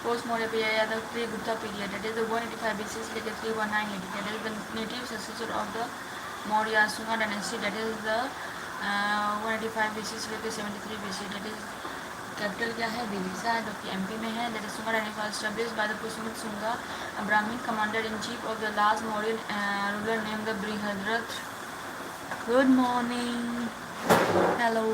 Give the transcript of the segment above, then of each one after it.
Post Maurya period या pre Gupta period, that is the 185 BC से लेकर 319 AD, that is the native successor of the Maurya Sunga dynasty, that is the 185 BC से लेकर 73 BC, that is capital क्या है दिल्लीसा जो कि एमपी में है, that is Sunga dynasty was established by the Pushyamit Sunga, a Brahmin commander in chief of the last Mauryan ruler named the Brihadrat. Good morning, hello.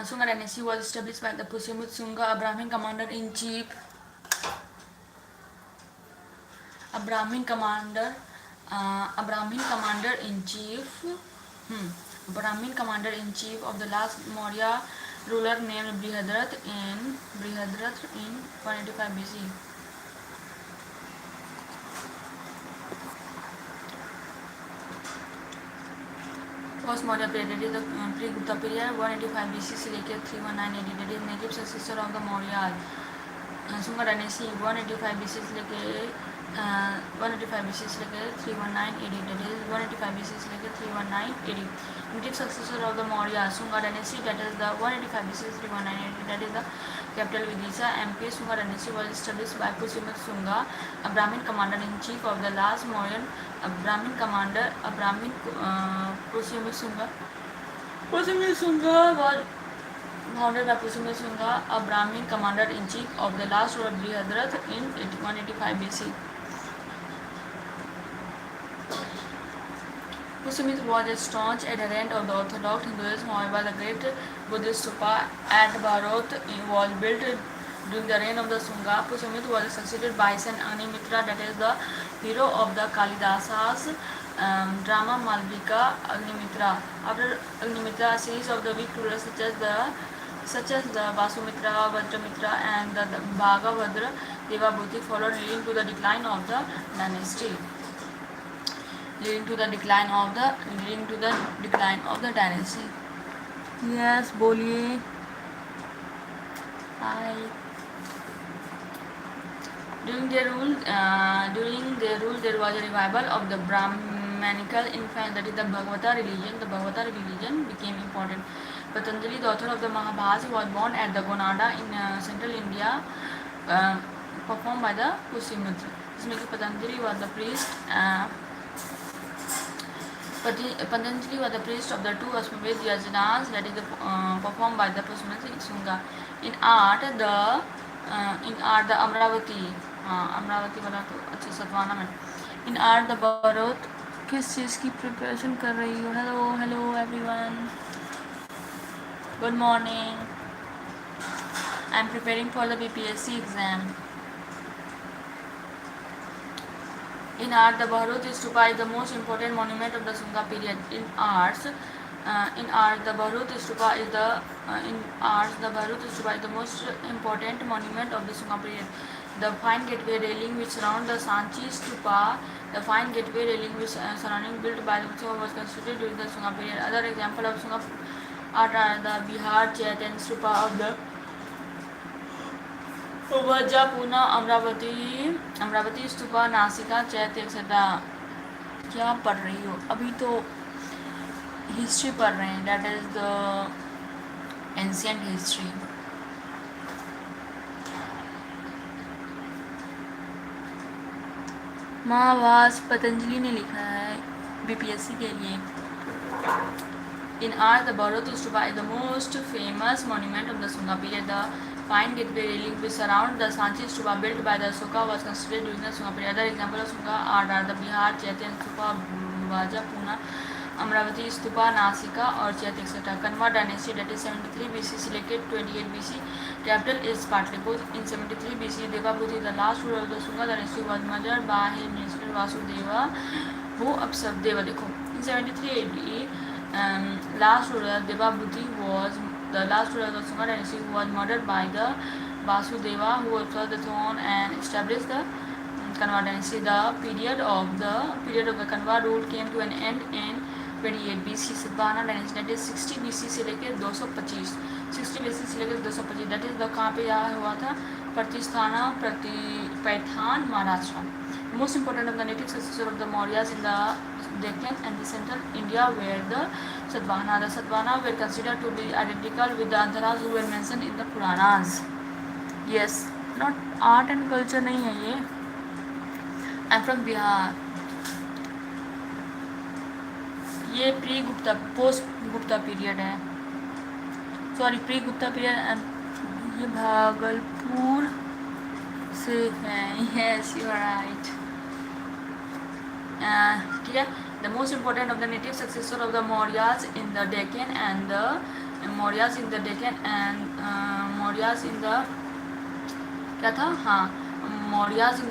Sunga dynasty was established by the Pushyamit Sunga, a Brahmin commander in chief. A Brahmin commander in chief of the last Maurya ruler named Brihadrat in 185 BC. Post Maurya period, that is the pre Gupta period 185 BC से लेकर 319 AD, that is native successor of the Maurya. Sunga dynasty 185 BC से लेकर 319 AD, that is 185 BC से लेकर 319 AD. Native successor of the Maurya Sunga dynasty, that is the 185 BC to 319 AD, that is the capital Vidisha, MP. Sunga dynasty was established by Pushyamit Sunga, a Brahmin commander in chief of the last Mauryan. Pushyamit Sunga was founded by Pushyamit Sunga, a Brahmin commander in chief of the last ruler Brihadrat in 185 BC. Pushyamit was a staunch adherent of the Orthodox Hinduism. However, the great Buddhist stupa at Bharat was built during the reign of the Sunga. Pushyamit was succeeded by son Agnimitra, that is the hero of the Kalidasa's drama Malvika Agnimitra. After Agnimitra, a series of the weak rulers such as the Vasumitra, Vajramitra and the Bhagavadra Devabhuti followed, leading to the decline of the dynasty. Yes, बोलिए. Hi. During their rule, there was a revival of the Brahmanical influence, that is the Bhagavata religion. The Bhagavata religion became important. Patanjali, the author of the Mahabharata, was born at the Gonada in central India, performed by the Pushyamit. इसमें कि Patanjali was the priest. Patanjali was the priest of the two Ashwamedh yajanas, that is performed by the Pushyamit Sunga. In art the Amravati वाला तो अच्छा सतवाना में. In art the Bharat किस चीज़ की preparation कर रही हो? Hello everyone. Good morning. I am preparing for the BPSC exam. In art, the Bharat Stupa is the most important monument of the Sunga period. In arts, the Bharat Stupa is the most important monument of the Sunga period. The fine gateway railing which surround the Sanchi Stupa, built by the Stupa was constructed during the Sunga period. Other example of Sunga art are the Bihar Chaitan Stupa of the Vajja, Pune, Amravati stupa, नासिका, चैत्य etcetera. क्या पढ़ रही हो? अभी तो history पढ़ रहे हैं, that is the ancient history. Mahabharata Patanjali ने लिखा है बीपीएससी के लिए. In art, the Bharat Stupa is the most famous monument of the Sunga period. The fine gateway railing which surround the Sanchi Stupa built by the Ashoka was constructed during the Sunga period. Other examples of Sunga art are the Bihar Chaitanya Stupa, Vajja, Pune, Amravati stupa, नासिका और चैत etcetera. Kanva dynasty, that is 73 BC selected 28 BC. Capital is Patliputra. In 73 BC, Devabhuti, the last ruler of the Sunga dynasty, was murdered by his minister Vasudeva, who observed Deva देखो. In 73 AD, last ruler Devabhuti was the last ruler of the Sunga dynasty, who was murdered by the Vasudeva, who observed the throne and established the Kanva dynasty. The period of the Kanva rule came to an end in 28 BC. Satavahana dynasty, that is 60 BC से लेकर 225, 60 BC से लेकर 225, that is the कहाँ पे यहाँ हुआ था, Paithan Maharashtra. Most important of the native successor of the Mauryas in the Deccan and the central India were the Satavahana. The Satavahana were considered to be identical with the Antharas who were mentioned in the Puranas. Yes, not art and culture नहीं है ये. I'm from Bihar. ये pre Gupta post Gupta period है, sorry pre Gupta period. ये भागलपुर से है. Yes you are right. ठीक है. The most important of the native successor of the Mauryas in the Deccan and the Mauryas in the Deccan and Mauryas in the क्या था, हाँ, Mauryas in the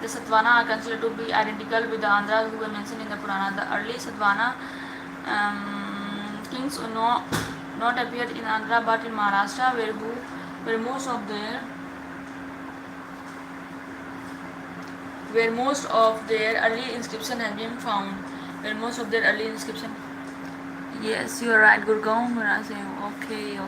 The Satavahana are considered to be identical with the Andhras who were mentioned in the Purana. The early Satavahana kings not appeared in Andhra but in Maharashtra, where most of their early inscription has been found. Where most of their early inscription. Yes, you are right. Gurgaon, okay.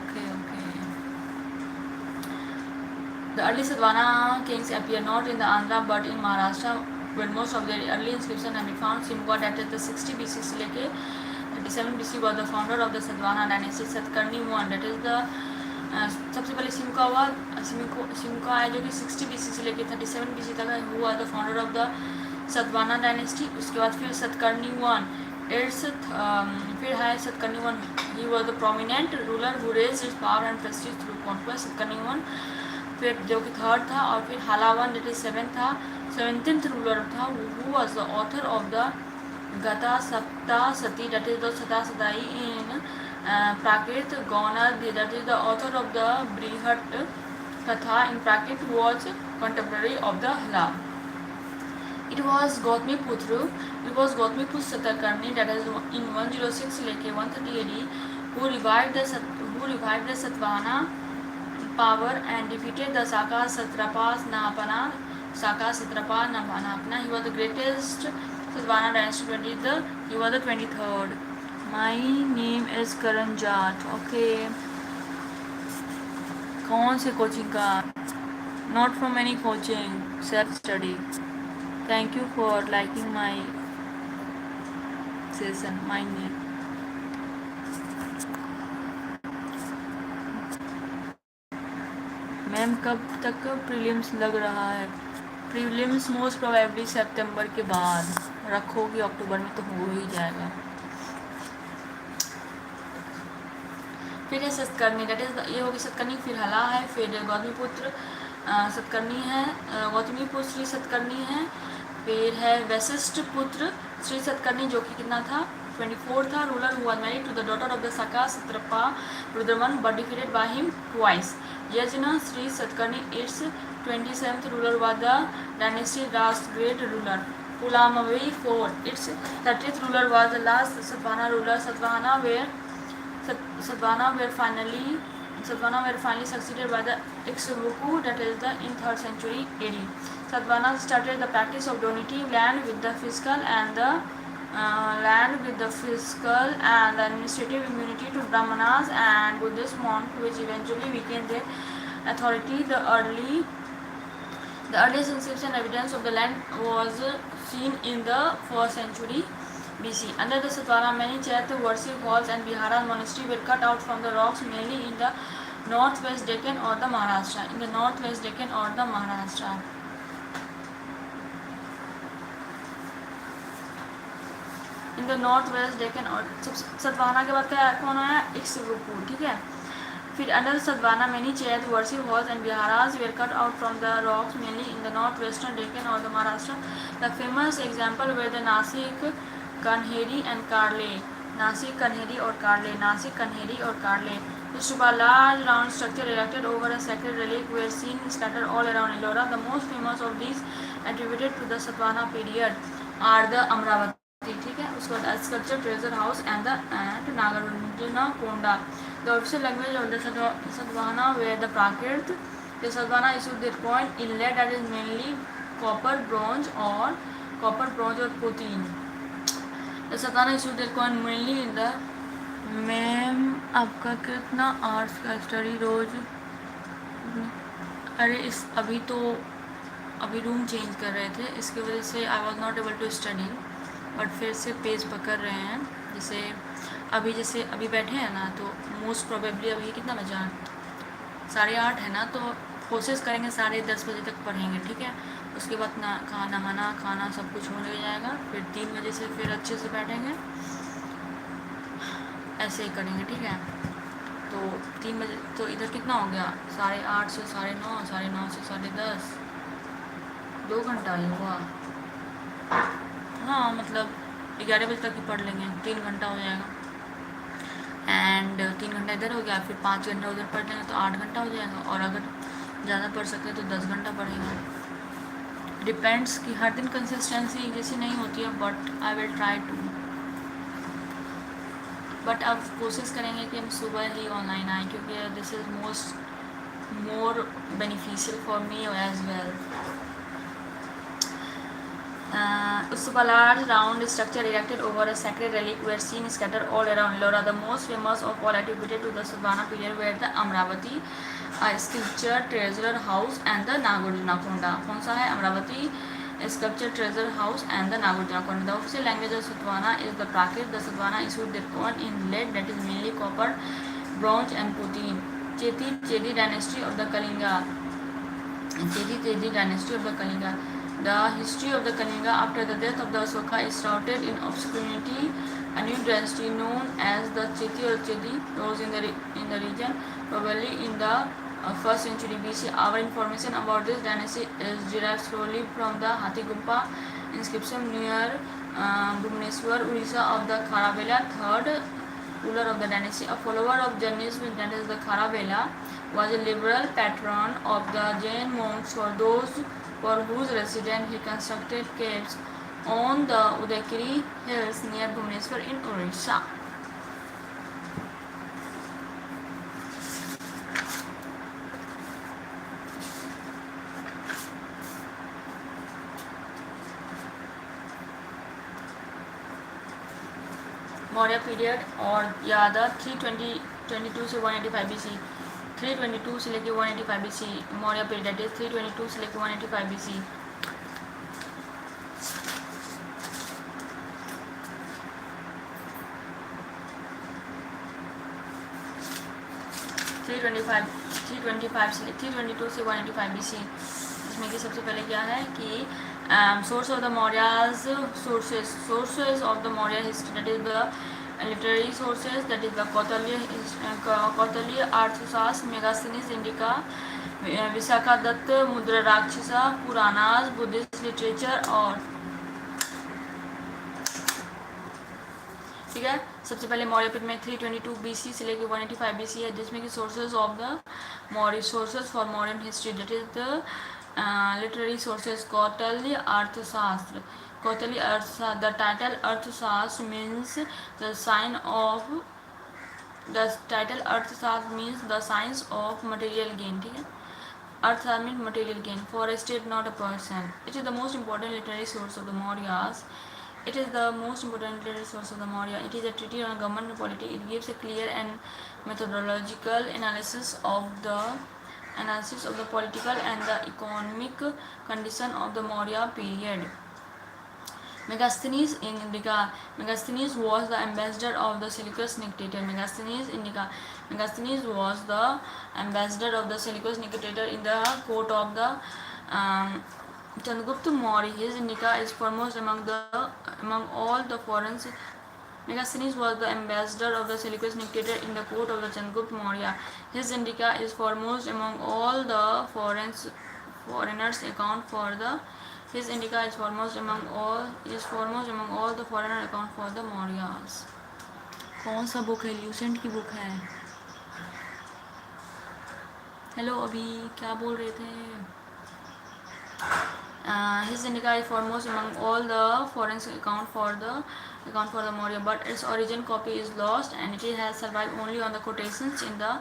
The early Satavahana kings appear not in the Andhra but in Maharashtra, where most of their early inscription have been found. Simca, dated the 60 BC से लेके 37 BC, was the founder of the Satavahana dynasty. Satkarni I, that is the सबसे पहले Simca है जो कि 60 BC से लेके 37 BC तक है, who was the founder of the Satavahana dynasty. उसके बाद फिर सतकर्णी I, फिर है Satakarni I. He was the prominent ruler who raised his power and prestige through conquest. Satakarni I, फिर जो कि थर्ड था, और फिर हालावन डेट इज 7 था, 17th रूलर था, who was the author of the Gatha Saptashati, that is the Sattasai in Prakrit Gunadhya, that is the author of the Brihatkatha in Prakrit, was contemporary of the Hala. It was Gautamiputra Satarkarni, that is in 106 लेके 130 AD, who revived the Satavahana power and defeated the Saka Satrapas Napana. He was the greatest Satavahana dynasty. He was the 23rd. My name is Karan Jat. Okay. कौन से coaching का? Not from any coaching. Self study. Thank you for liking my session. My name. Ma'am कब तक prelims लग रहा है? Prelims most probably सितंबर के बाद रखोगी, अक्टूबर में तो हो ही जाएगा. फिर है सतकर्णी, डेट इज ये होगी सतकर्णी, फिर हला है, फिर गौतमीपुत्र सतकर्णी है, गौतमीपुत्र श्री सतकर्णी है, फिर है वशिष्ठ पुत्र श्री सतकर्णी जो कि कितना था, 24 था. Ruler who was married to the daughter of the Saka Satrapa Rudraman but defeated by him twice. Yajna Sri Satkarni, its 27th ruler, was the dynasty last great ruler. Pulamavi IV, its 30th ruler, was the last Satavahana ruler. Satavahana were finally succeeded by the Ikshvaku, that is in 3rd century AD. Satavahana started the practice of donating land with the fiscal and the administrative immunity to Brahmanas and Buddhist monks, which eventually weakened their authority. The earliest inscription evidence of the land was seen in the 1st century BC. Under the Satavahana, many Chaitra worship halls and Viharas monasteries were cut out from the rocks, mainly in the northwest Deccan or the Maharashtra. In the northwest Deccan और सतवाहना के बाद क्या कौन आया, इक्ष्वाकु. ठीक है. फिर under Satavahana, many Chaitra worship halls and Viharas were cut out from the rocks, mainly in the northwestern Deccan or the Maharashtra. The famous example were the Kanheri and Karle, Nasik Kanheri और कार्ले, नासिक कन्हेरी और कार्ले used to be a large round structure erected over a sacred relic were seen scattered all around Ellora. The most famous of these attributed to the Satavahana period are the Amravati, ठीक है, उसके बाद sculpture treasure house and Nagarjuna Konda. The official language of the Satavahana were the Prakrit. The Satavahana issued their coin in lead, that is mainly copper, bronze or protein. The Satavahana issued their coin mainly in the ma'am आपका कितना arts का study रोज, अरे इस अभी room change कर रहे थे, इसकी वजह से I was not able to study, but फिर से पेज पकड़ रहे हैं। जैसे अभी बैठे हैं ना, तो मोस्ट प्रोबेबली अभी कितना बजा 8:30 है ना, तो कोशिश करेंगे 10:30 बजे तक पढ़ेंगे, ठीक है। उसके बाद नहाना खाना सब कुछ हो जाएगा, फिर 3 बजे से फिर अच्छे से बैठेंगे, ऐसे ही करेंगे, ठीक है। तो 3 बजे तो इधर कितना हो गया, 8:30 से 9:30, 9:30 से 10:30, 2 घंटा ही हुआ। हाँ, मतलब 11 बजे तक ही पढ़ लेंगे, 3 घंटा हो जाएगा। एंड 3 घंटा इधर हो गया, फिर 5 घंटा उधर पढ़ लेंगे तो 8 घंटा हो जाएगा। और अगर ज़्यादा पढ़ सकते हैं तो 10 घंटा पढ़ेंगे। डिपेंड्स कि हर दिन कंसिस्टेंसी जैसी नहीं होती है, but I will try to. But अब कोशिश करेंगे कि हम सुबह ही ऑनलाइन आएँ, क्योंकि this is more beneficial for me as well. A large round structure erected over a sacred relic were seen scattered all around Ellora. The most famous of all attributed to the Satavahana period were the Amravati, a sculpture treasure house and the Nagarjuna Konda. कौन सा है? Amravati, sculpture treasure house and the Nagarjuna Konda. The official language of Satavahana is the Prakrit. The Satavahana issued their coin in lead, that is mainly copper, bronze and protein. Chedi dynasty of the Kalinga. Chedi dynasty of the Kalinga. The history of the Kalinga after the death of the Asoka is shrouded in obscurity. A new dynasty known as the Cheti or Chedi rose in the region, probably in the 1st century BC. Our information about this dynasty is derived solely from the Hathigumpa inscription near Bhubaneswar, Orissa of the Kharavela, 3rd ruler of the dynasty. A follower of Jainism, that is the Kharavela, was a liberal patron of the Jain monks for whose residence he constructed caves on the Udaykiri hills near Bhubaneswar in Orissa. Maurya period और याद 322 से 185 BC, 322 से लेके 185 BC Maurya period है, 322 से लेके 185 BC। 322 से 185 BC, इसमें कि सबसे पहले क्या है कि source of the Maurya's sources of the Maurya history, that is the literary sources, that is the Kautilya Arthashastra, Megasthenes Indica, Visakha Datt, Mudra Rakshasa, Puranas, Buddhist literature और ठीक है। सबसे पहले मौर्य पीरियड में 322 BC से लेकर 185 BC है, जिसमें कि sources of the Maurya sources for modern history, that is the literary sources Kautilya Arthashastra. The title Arthashastra means the science of material gain, ठीक है। Arthashastra means material gain for a state, not a person. It is the most important literary source of the Mauryas. It is a treatise on government and politics. It gives a clear and methodological analysis of the political and the economic condition of the Maurya period. Megasthenes Indica. Megasthenes was the ambassador of the Seleucus dictator. Megasthenes was the ambassador of the Seleucus dictator in the court of the Chandragupta Maurya. His indica is foremost among all the foreign. Megasthenes was the ambassador of the Seleucus dictator in the court of the Chandragupta Maurya. His indica is foremost among all the foreigners account for His indica is foremost among all the foreigner account for the Mauryas. कौन सा book है? Lucent की book है. Hello, अभी क्या बोल रहे थे? His indica is foremost among all the foreign account for the Maurya, but its origin copy is lost, and it has survived only on the quotations in the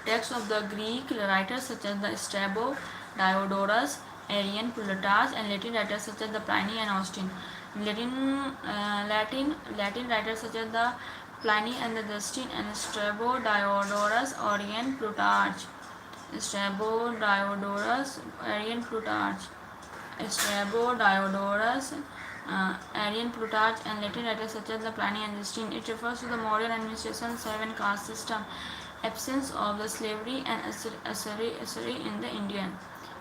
text of the Greek writers such as the Strabo, Diodorus, Arrian, Plutarch, and Latin writers such as the Pliny and Austin. Latin writers such as the Pliny and the Justin and Strabo, Diodorus, Arrian, Plutarch. Strabo, Diodorus, Arrian, Plutarch. Strabo, Diodorus, Arrian, Plutarch, and Latin writers such as the Pliny and Justin. It refers to the Mauryan administration 7-caste system, absence of the slavery and usury in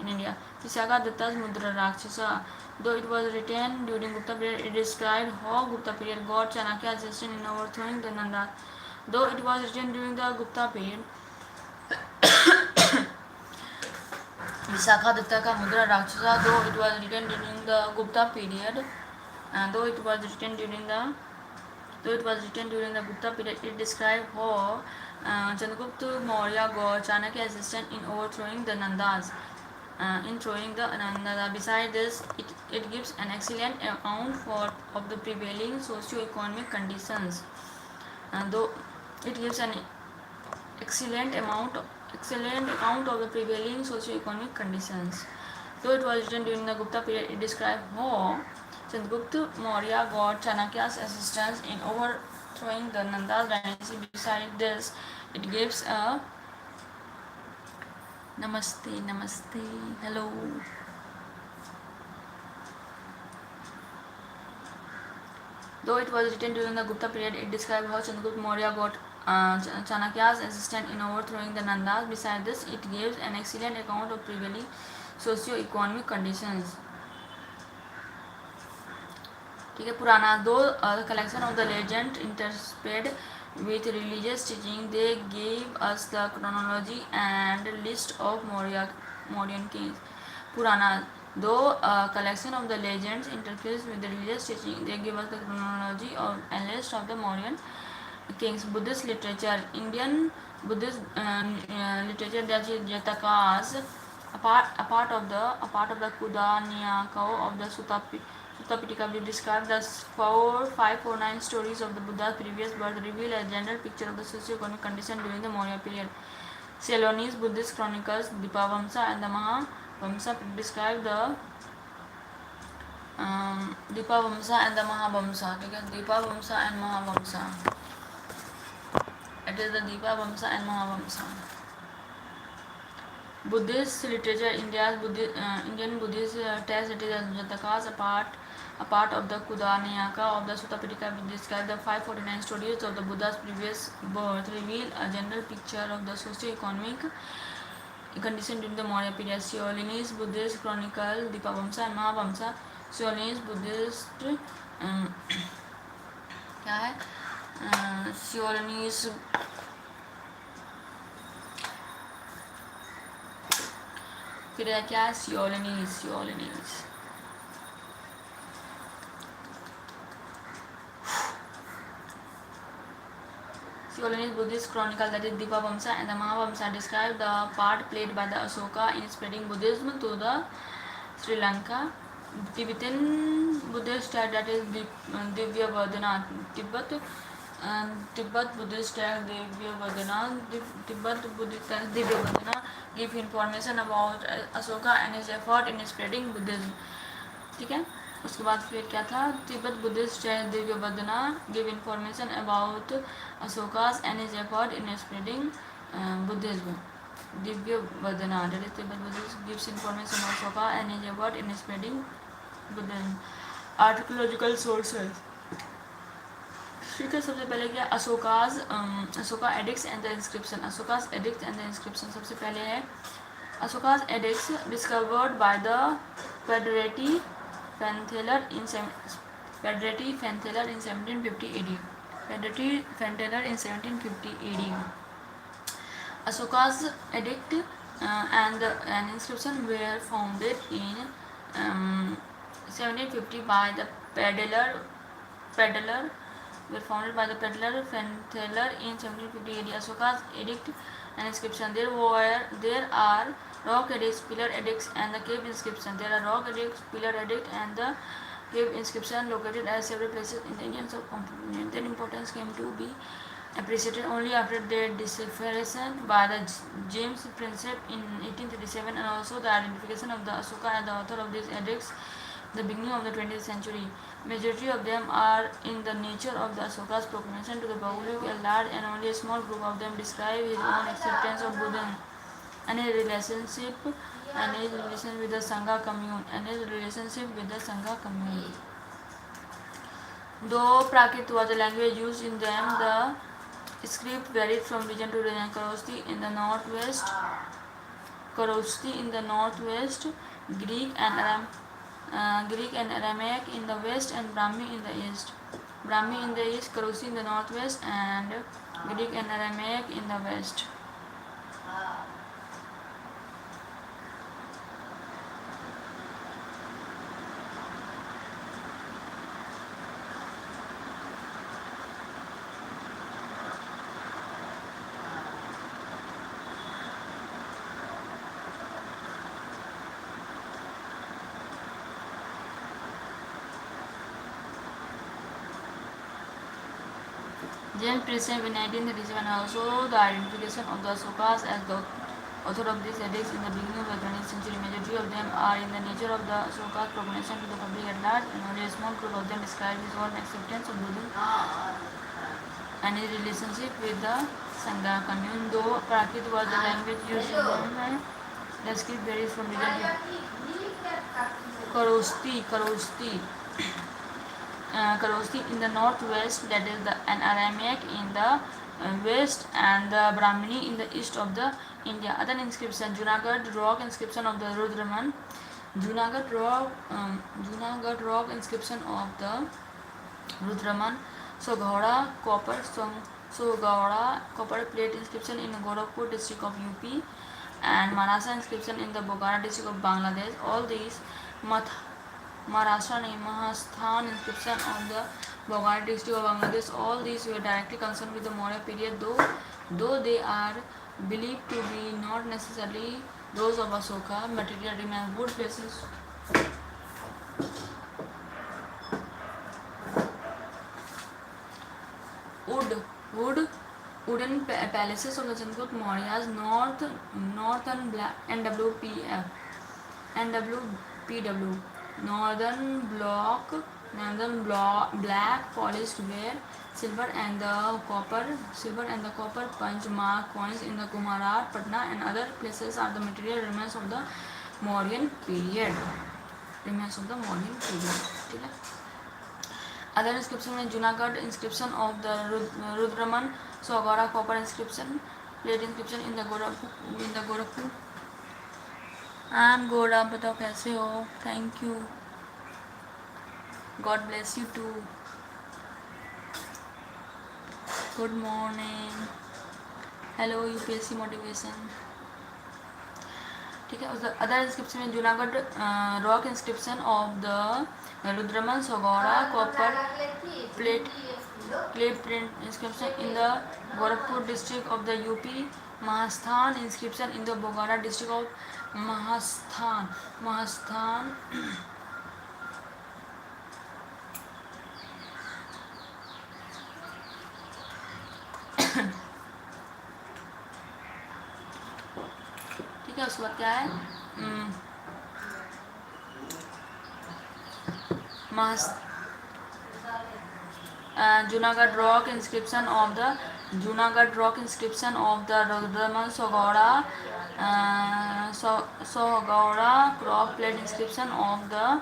India. Visakha Datta's Mudra Rakshasa. Though it was written during Gupta period, it described how Gupta period got Chanakya assisted in overthrowing the Nanda. Though it was written during the Gupta period, Visakha Datta का मुद्रा राक्षसा. Though it was written during the Gupta period, it described how Chandragupta Maurya got Chanakya assistant in overthrowing the Nandas. Besides this, it gives an excellent account of the prevailing socio-economic conditions. Though it gives an excellent account of the prevailing socio-economic conditions. Though it was written during the Gupta period, it describes how Chandragupta Maurya got Chanakya's assistance in overthrowing the Nanda's dynasty. Besides this, it gives a Namaste, hello. Though it was written during the Gupta period, it describes how Chandragupta Maurya got Chanakya's assistant in overthrowing the Nandas. Besides this, it gives an excellent account of prevailing socio-economic conditions. ठीक है. पुराना. Though the collection of the legend interspersed with religious teaching, they gave us the chronology and list of Mauryan kings. Purana. Though a collection of the legends interspersed with the religious teaching, they give us the chronology and list of the Mauryan kings. Buddhist literature. Indian Buddhist literature, that is Jatakas, a part of the Kudanyaka of the Sutta Pitaka, will describe the 549 stories of the Buddha's previous birth, reveal a general picture of the socio-economic condition during the Maurya period. Ceylonese Buddhist chronicles Dipavamsa and the Mahavamsa describe the Dipavamsa and the Mahavamsa. Dipavamsa and Mahavamsa. It is the Dipavamsa and Mahavamsa. Buddhist literature. Indian Buddhist text, it is Jatakas, a part of the Kudanyaka of the Sutta Pitaka, which describe the 549 stories of the Buddha's previous birth, reveal a general picture of the socio-economic condition during the Maurya period. Ceylonese Buddhist chronicle Dipavamsa and Mahavamsa. Ceylonese Buddhist क्या है? Ceylonese फिर है क्या? Ceylonese Buddhist chronicle, that is Dipavamsa and the Mahavamsa, describe the part played by the Ashoka in spreading Buddhism to the Sri Lanka. Tibetan Buddhist text, that is Divya Vardhana. Tibet Buddhist text Divya Vardhana. Tibet Buddhist text Divya Vardhana give information about Ashoka and his effort in spreading Buddhism. ठीक है. उसके बाद फिर क्या था? Tibet Buddhist Divyavadana give information about Ashoka's and his effort in spreading Buddhism. Divyavadana, that is Tibet Buddhist gives information about Ashoka and his effort in spreading Buddhism. Archaeological sources. ठीक है. सबसे पहले क्या? Ashoka edicts and the inscription. Ashoka's edicts and the inscription. सबसे पहले है Ashoka's edicts discovered by the Padrati Fantheler in 1750 AD. Ashoka's edict and inscription were founded in 1750 by the peddler were founded by the peddler Fentheler in 1750 AD. Asoka's edict and inscription. There are rock edicts, pillar edicts, and the cave inscription. There are rock edicts, pillar edict, and the cave inscription located at several places in the Indian subcontinent. Their importance came to be appreciated only after their decipheration by the James Prinsep in 1837, and also the identification of the Asoka as the author of these edicts the beginning of the 20th century. Majority of them are in the nature of the Asoka's proclamation to the public at large, and only a small group of them describe his own acceptance of Buddhism and his relationship with the Sangha commune. Though Prakrit was the language used in them, the script varied from region to region. Kharosthi in the northwest, Greek and Aramaic in the west, and Brahmi in the east. Kharosthi in the northwest, and Greek and Aramaic in the west. James Prinsep in 1937 also the identification of the Asokas as the author of these edicts in the beginning of the 20th century. Majority of them are in the nature of the Asoka's proclamation to the public at large, and only a small group of them describe his own acceptance of Buddhism and his relationship with the Sangha commune. Though Prakrit was the language used in them, the script varies from region to Kharosthi in the northwest, that is an Aramaic in the west, and the Brahmini in the east of the India. Other inscription: Junagadh rock inscription of the Rudraman. Junagadh rock inscription of the Rudraman. Soghora copper plate inscription in Gorakhpur district of UP, and Manasa inscription in the Bokhara district of Bangladesh. All these Mahasthan inscription of the Bokhara district of Bangladesh. All these were directly concerned with the Maurya period, though they are believed to be not necessarily those of Asoka. Material remains wood places. Wooden palaces of the Chandragupta Maurya's northern black polished ware, silver and the copper punch mark coins in the Kumarar, Patna and other places are the material remains of the Mauryan period. Other inscription in Junagadh inscription of the Rudraman, Soghora copper inscription, plate inscription in the Gorakhpur. I'm good, आप बताओ कैसे हो? Thank you. God bless you too. Good morning. Hello UPSC motivation. ठीक है. Other inscription in Junagadh rock inscription of the Rudraman, Soghora copper plate print inscription in the Gorakhpur district of the UP. Mahasthan inscription in the Bokhara district of Mahasthan. ठीक है. उसके बाद क्या है? Junagadh rock inscription of the Rudraman, Soghora rock plate inscription of the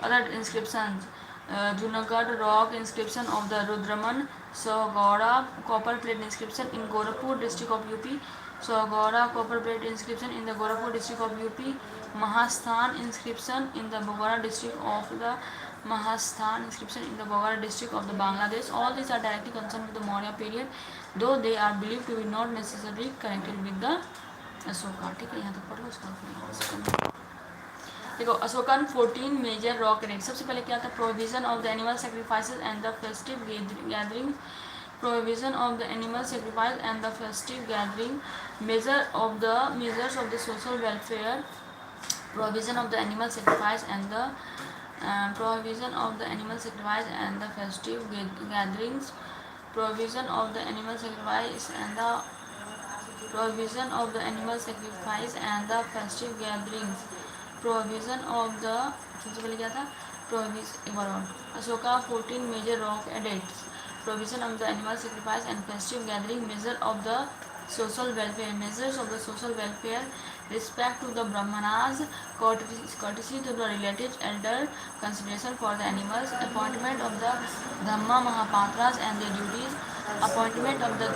other inscriptions. Junagadh rock inscription of the Rudraman, Soghora copper plate inscription in Gorakhpur district of UP. Soghora copper plate inscription in the Gorakhpur district of UP. Mahasthan inscription in the Bokhara district of the Bangladesh. All these are directly concerned with the Maurya period, though they are believed to be not necessarily connected with the Asoka. ठीक है, यहाँ तक पढ़ लो उसका. देखो Ashokan 14 major rock rate. सबसे पहले क्या था, provision of the animal sacrifices and the festive gathering, provision of the animal sacrifice and the festive gathering, measures of the social welfare, provision of the animal sacrifice and the provision of the animal sacrifice and the festive gatherings, provision of the animal sacrifice and the provision of the animal sacrifice and the festive gatherings, provision of the सबसे पहले क्या था, provision एक बार और, Ashoka 14 major rock edicts, provision of the animal sacrifice and festive gathering, measures of the social welfare, respect to the brahmanas, courtesy to the relatives, elder, consideration for the animals, appointment of the dhamma mahapatras and their duties, appointment of the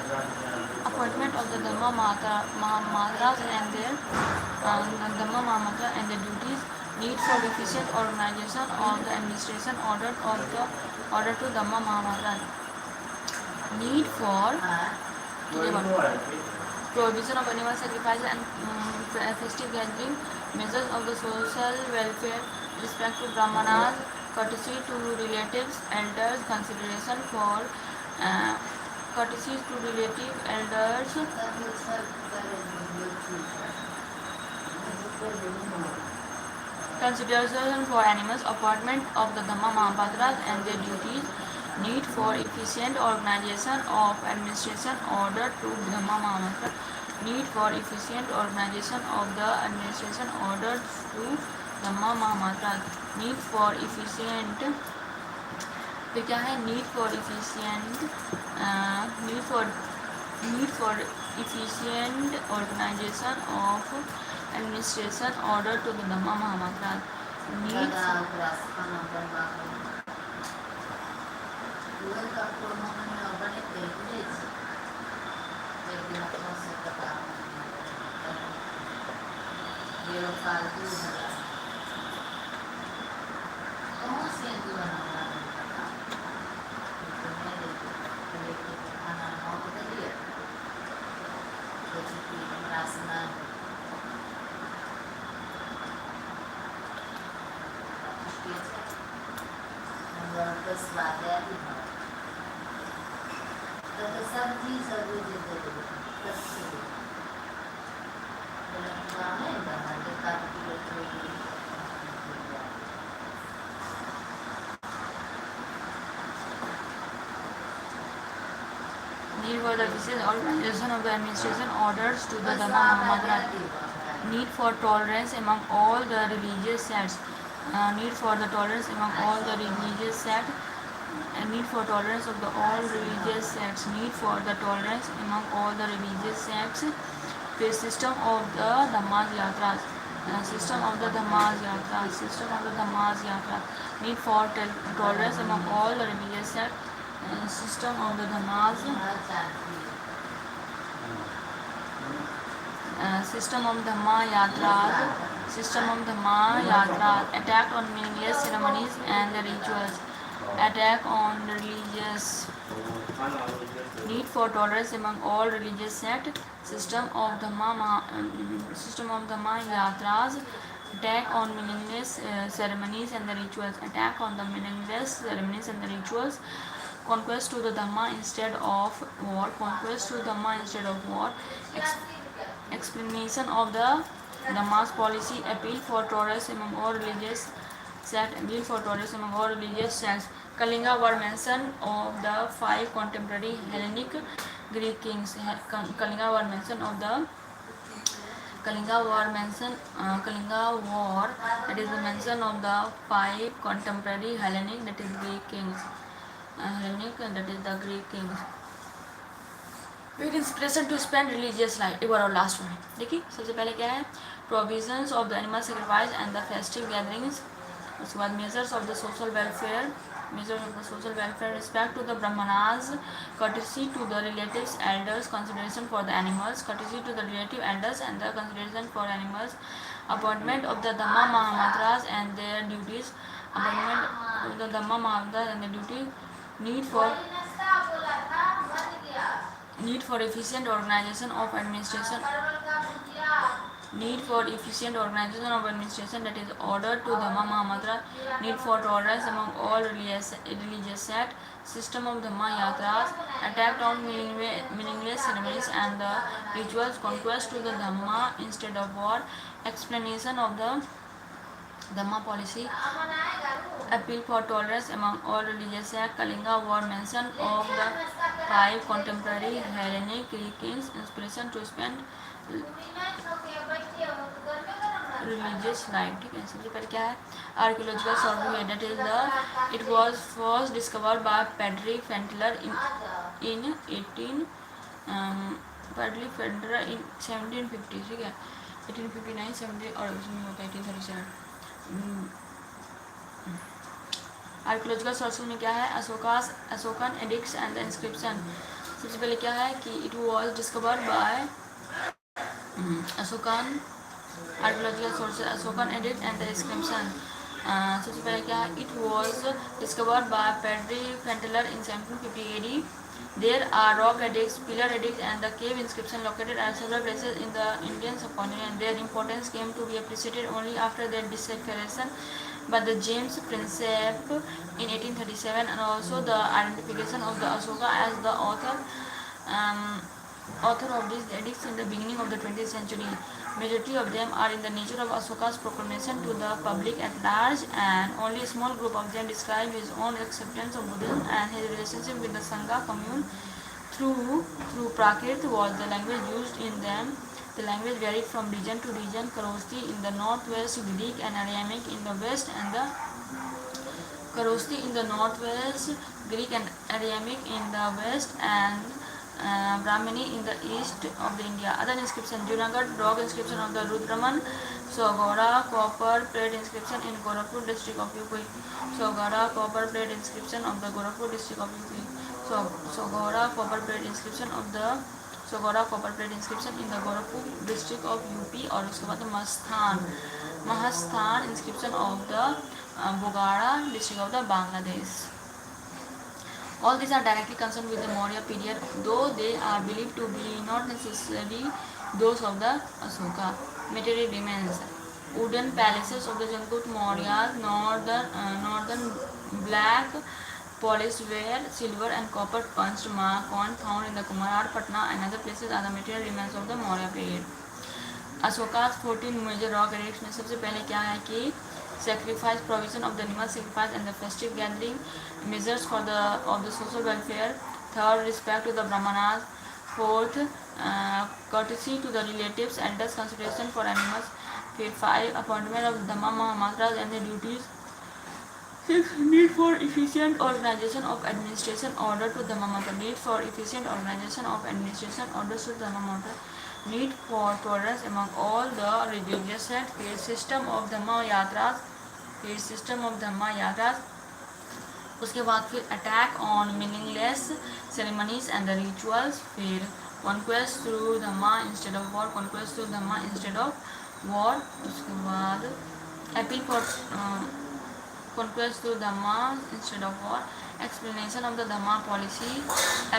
Dhamma Mahatras and their Dhamma Mahamatra and their duties, need for efficient organization of the administration, order to Dhamma Mahamatra, need for prohibition of animal sacrifice and festive gathering, measures of the social welfare, respect to brahmanas, courtesy to relatives, elders, consideration for courtesies to relative elders, consideration for animals, appointment of the Dhamma Mahapatras and their duties, need for efficient organization of administration, order to Dhamma Mahapatra, need for efficient organization of the administration, order to Dhamma Mahapatra, need for efficient, फिर क्या है, need for efficient, need for efficient organisation of administration, order to the dhamma mahamatra, need for the efficient organization of the administration, orders to the Dhamma Mahamatra, need for tolerance among all the religious sects, need for the tolerance among all the religious sects, need for tolerance of the all religious sects, need for the tolerance among all the religious sects, the system of the Dhammas Yatras, system of the Dhammas Yatras, system of the Dhammas Yatras, need for tolerance among all the religious sects, system of the Dhammas, system of Dhamma Yatras, system of Dhamma Yatras, attack on meaningless ceremonies and the rituals, attack on religious, need for tolerance among all religious sects, system of Dhamma Yatras, attack on meaningless ceremonies and the rituals, attack on the meaningless ceremonies and the rituals, conquest to the Dhamma instead of war, conquest to Dhamma instead of war, explanation of the Dhamma's policy, appeal for tolerance among all religious sects, appeal for tolerance among all religious sects. Kalinga were mentioned of the 5 contemporary Hellenic Greek kings. Kalinga were mentioned of the Kalinga war, that is the mention of the 5 contemporary Hellenic, that is Greek kings. Hellenic, that is the Greek kings. With inspiration to spend religious life. एक बार और last में देखिए, सबसे पहले क्या है, provisions of the animal sacrifice and the festive gatherings, उसके बाद measures of the social welfare, respect to the brahmanas, courtesy to the relatives, elders, consideration for the animals, courtesy to the relative elders and the consideration for animals, appointment of the Dhamma Mahamatras and their duties, appointment of the Dhamma Mahamatras and their duty, need for Need for efficient organization of administration. Need for efficient organization of administration, that is order to Dhamma Mahamatra. Need for tolerance among all religious sects. System of Dhamma Yatras. Attack on meaningless ceremonies and the rituals. Conquest to the Dhamma instead of war. Explanation of the Dhamma policy. Appeal for tolerance among all religious sects. Kalinga war. Mention of the 5 contemporary Hellenic kings. Inspiration to spend religious life. ठीक है, सबसे पहले क्या है archaeological survey, that is the it was first discovered by Patrick Tieffenthaler in 18 Patrick Tieffenthaler in 1750. ठीक है, 1859 70 और उसमें होता है 1837. आर्कियोलॉजिकल सोर्सेज में क्या है Ashokan edicts and the inscription. सबसे पहले क्या है कि it was discovered by Ashokan. Archaeological sources Ashokan edict and the inscription. सबसे पहले क्या है it was discovered by Patrick Tieffenthaler in 1750 AD. There are rock edicts, pillar edicts, and the cave inscription located at several places in the Indian subcontinent. Their importance came to be appreciated only after their declaration by the James Principe in 1837, and also the identification of the Ashoka as the author of these edicts in the beginning of the 20th century. Majority of them are in the nature of Ashoka's proclamation to the public at large, and only a small group of them describe his own acceptance of Buddhism and his relationship with the Sangha commune through Prakrit was the language used in them. The language varied from region to region. Kharosthi in the northwest, Greek and Aramaic in the west, and the Kharosthi in the northwest, Greek and Aramaic in the west, and Brahmini in the east of the India. Other inscription: Junagadh rock inscription of the Rudraman, Sogora copper plate inscription in Gorakhpur district of UP. Sogora copper plate inscription of the Gorakhpur district of UP. Sogora copper plate inscription of the Sogora copper plate inscription in the Gorakhpur district of UP. और उसके बाद Mahasthan inscription of the Bogara district of the Bangladesh. All these are directly concerned with the Maurya period, though they are believed to be not necessarily those of the Ashoka. Material remains: wooden palaces of the Jangut Mauryas, northern black polished ware, silver and copper punched coin found in the Kumarar, Patna and other places are the material remains of the Maurya period. Ashoka's 14 major rock edicts में सबसे पहले क्या है कि sacrifice, provision of the animal sacrifice and the festive gathering, measures for the social welfare. Third, respect to the brahmanas. Fourth, courtesy to the relatives, elders, consideration for animals. Fifth, 5, appointment of Dhamma Mahamatras and their duties. 6, need for efficient organization of administration, order to Dhamma Matra. Need for efficient organization of administration, orders to Dhamma Matra. Need for tolerance among all the religious sects. System of Dhamma Yatras. उसके बाद फिर attack on meaningless ceremonies and the rituals. फिर conquest through dhamma instead of war. उसके बाद appeal for conquest through dhamma instead of war. Explanation of the dhamma policy.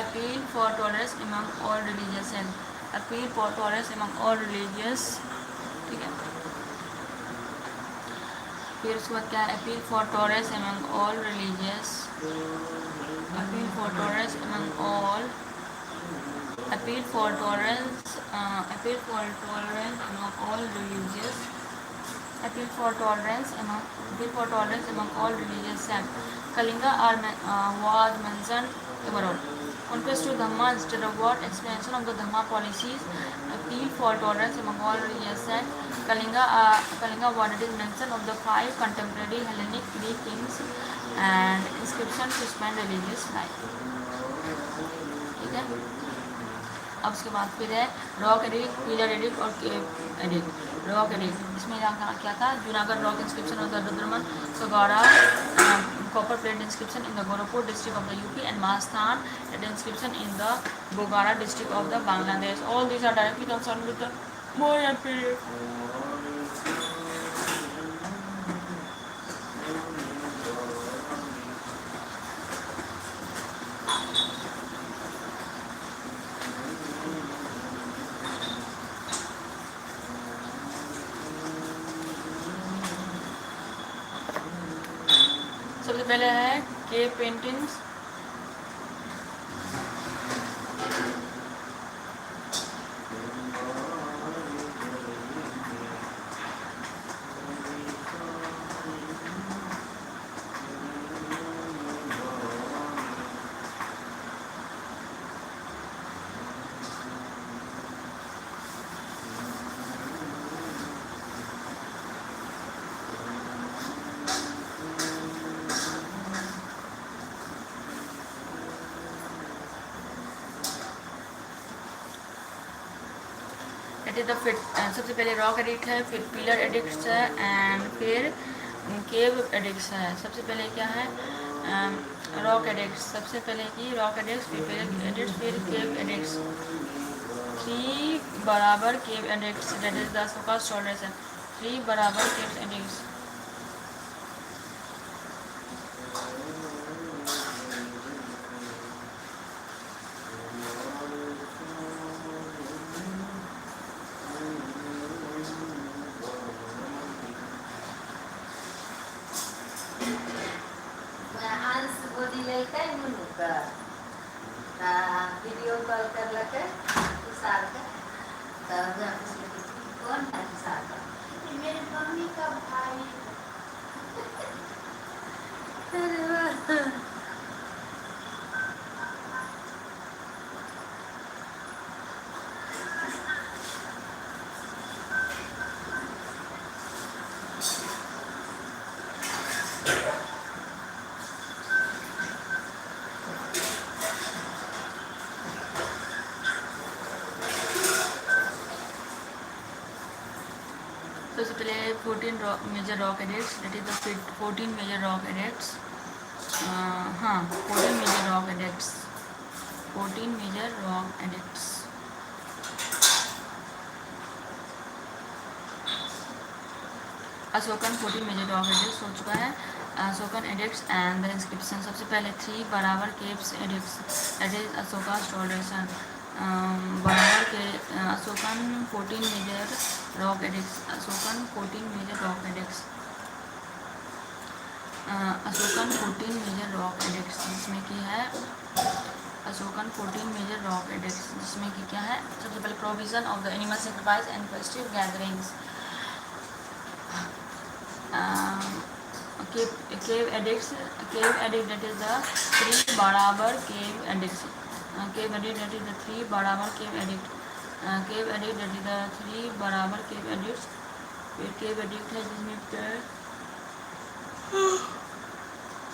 Appeal for tolerance among all religious ठीक है. फिर उसके बाद क्या है appeal for tolerance among all religious. Appeal for tolerance among all religious sects. Kalinga was mentioned overall. Conquest to Dhamma instead of war. Explanation of the Dhamma policies. Appeal for tolerance among all religious sects. Kalinga war, it is mention of the 5 contemporary Hellenic Greek kings and inscription to spend religious life. ठीक है. अब उसके बाद फिर है rock edict, pillar addict और केव addict. Rock edict इसमें क्या था? Junagadh rock inscription of the Rudraman, Sohgaura copper plate inscription in the Gorakhpur district of the UP, and Mahasthan inscription in the Bogara district of the Bangladesh. All these are directly concerned with the Maurya period. पहले है के paintings, it is the fit. सबसे पहले rock edict है, फिर pillar addict है and फिर cave addict है। सबसे पहले क्या है रॉक एडिक्ट, सबसे पहले की रॉक एडिक्ट, फिर पिलर एडिक्ट, फिर cave edict. 3 Barabar cave edict, that is the focus toleration. 3 Barabar cave addict. Video call कर लके साल का तब कौन है साल का मेरे मम्मी का भाई सबसे पहले 14 major rock edicts, that is the 14 major rock edicts. हाँ 14 major rock edicts, 14 major rock edicts. Ashokan 14 major rock edicts हो चुका है। Ashokan edicts and the inscription. सबसे पहले 3 Barabar caves edicts, that is Ashoka toleration. Barabar के Ashokan 14 major rock edicts, Ashokan 14 major rock edicts, Ashokan 14 major rock edicts, जिसमें कि है अशोकन 14 मेजर रॉक एडिक्ट्स, जिसमें कि क्या है सबसे पहले provision of the animal sacrifice and festive gatherings. Cave edicts, cave edict that is the 3 Barabar cave edicts, cave edict that is the 3 Barabar cave edict, cave edict that is the 3 Barabar cave addicts. फिर cave addict है जिसमें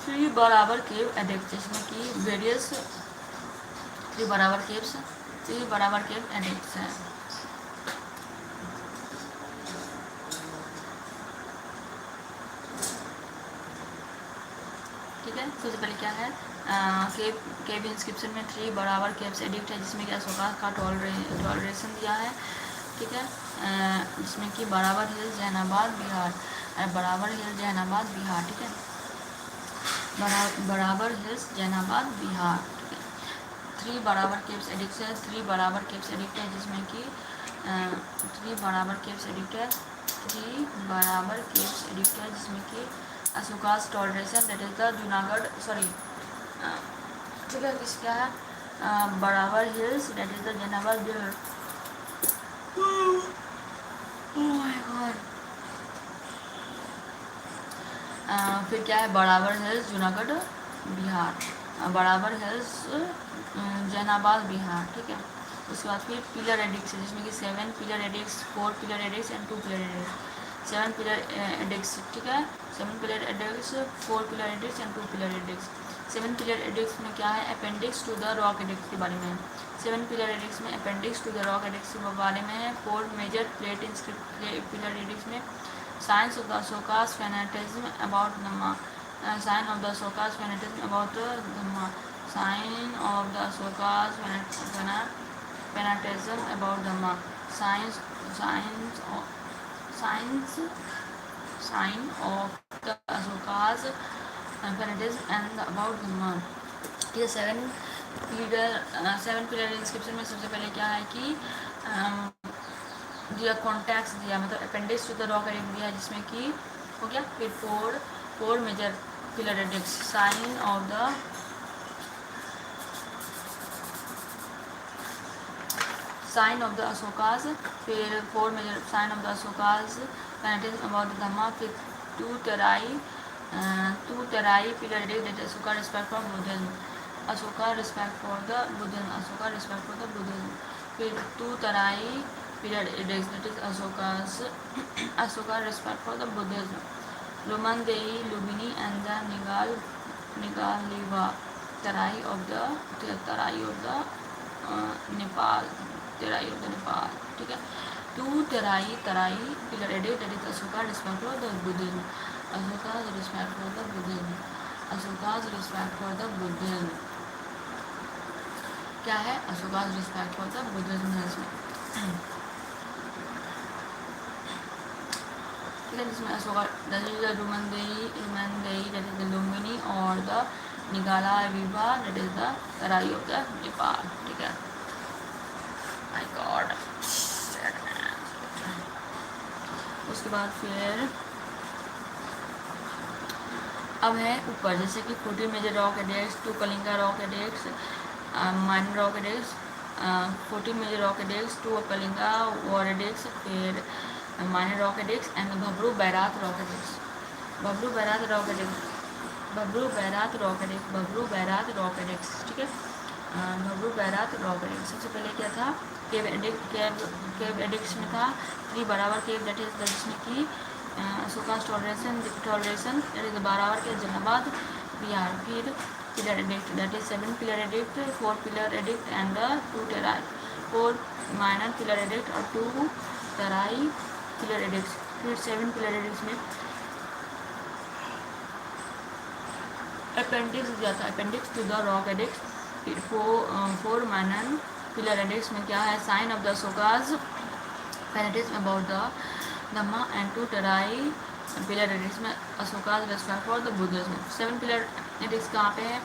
3 Barabar cave addict, जिसमें कि various 3 Barabar caves, 3 Barabar cave addicts हैं। ठीक है, सबसे पहले क्या है केव इंस्क्रिप्शन में 3 बराबर केव्स एडिक्ट है, जिसमें कि अशोका का टॉलरेशन दिया है। ठीक है, जिसमें कि बराबर हिल्स जहानाबाद बिहार, बराबर हिल्स जहानाबाद बिहार। ठीक है, बराबर हिल्स जहानाबाद बिहार। ठीक है, 3 बराबर केव्स एडिक्ट है, 3 बराबर केव्स एडिक्ट है, जिसमें कि 3 बराबर केव्स एडिक्ट है, 3 बराबर केव्स एडिक्ट है, जिसमें कि Ashoka's toleration that is the Junagadh sorry. ठीक है, किस क्या है Barabar hills that is the Jahanabad Bihar. Oh my god. फिर क्या है बराबर हिल्स जूनागढ़ बिहार, बराबर हिल्स जहानाबाद बिहार। ठीक है, उसके बाद फिर पिलर एडिक्स है, जिसमें कि 7 pillar edicts, 4 pillar edicts and 2 pillar edicts. 7 pillar edicts, ठीक है, 7 pillar edicts, 4 pillar edicts and 2 pillar edicts. 7 pillar edicts में क्या है appendix to the rock edicts के बारे में। 7 पिलर एडिक्स में appendix to the rock edicts के बारे में है। 4 मेजर प्लेट पिलर एडिक्स में signs of the Ashoka's fanaticism about dhamma, sign of the Ashoka's fanaticism about dhamma, sign of the Ashoka's fanaticism about dhamma, signs signs sign of the Ashoka's fanaticism and about dhamma. ये 7 pillar inscription में सबसे पहले क्या है कि दिया कॉन्टैक्ट्स दिया, मतलब appendix to the rock edict दिया, जिसमें कि हो गया। फिर 4 4 major pillar edicts, sign of the Ashokas, फिर 4 major sign of the Ashokas, fanatics about the Dhamma, फिर 2 Terai pillar edict, that is Ashoka respect for Buddhism, Ashoka respect for the Buddhism, फिर 2 Terai pillar edicts, that is Ashoka respect for the Buddhism, Luman Dei, Lumini and the Nigaliva Terai of the Nepal, ठीक है। 2 Terai pillar edict, that is Ashoka respect for the Buddhism, Ashoka's respect for the Buddhism, क्या है Ashoka's respect for the Buddhism है इसमें, ठीक है। जिसमें Ashoka that is the Rummindei that is the Lumbini और the Nigliva that is the Terai of the Nepal, ठीक है। माय गॉड, उसके बाद फिर अब है ऊपर, जैसे कि 14 major rock edicts, 2 Kalinga rock edicts, minor rock edicts, 14 major rock edicts, 2 Kalinga war edicts, फिर minor rock edicts and Bhabru Bairat rock edicts, Bhabru Bairat rock edicts, ठीक है। भबरू बैरात रॉक एडिक्ट्स, सबसे पहले क्या था, केव एडिक्ट्स में था 3 बराबर केव, दैट इज जिसमें कि अशोकाज टॉलरेशन दैट इज बराबर के जनाबाद बिहार, फिर pillar edict that is 7 pillar addict, 4 pillar addict and 2 try, 4 minor pillar addict और 2 तराई पिलर एडिक्ट्स, फिर 7 पिलर एडिक्ट्स में अपेंडिक्स दिया था, appendix to the rock edicts, फिर 4 माइनर पिलर एडिक्ट्स में क्या है, sign of the Ashoka's, fanaticism about the dhamma and 2 Terai pillar edicts में Ashoka's respect for the Buddhism. 7 pillar edicts कहाँ पे है,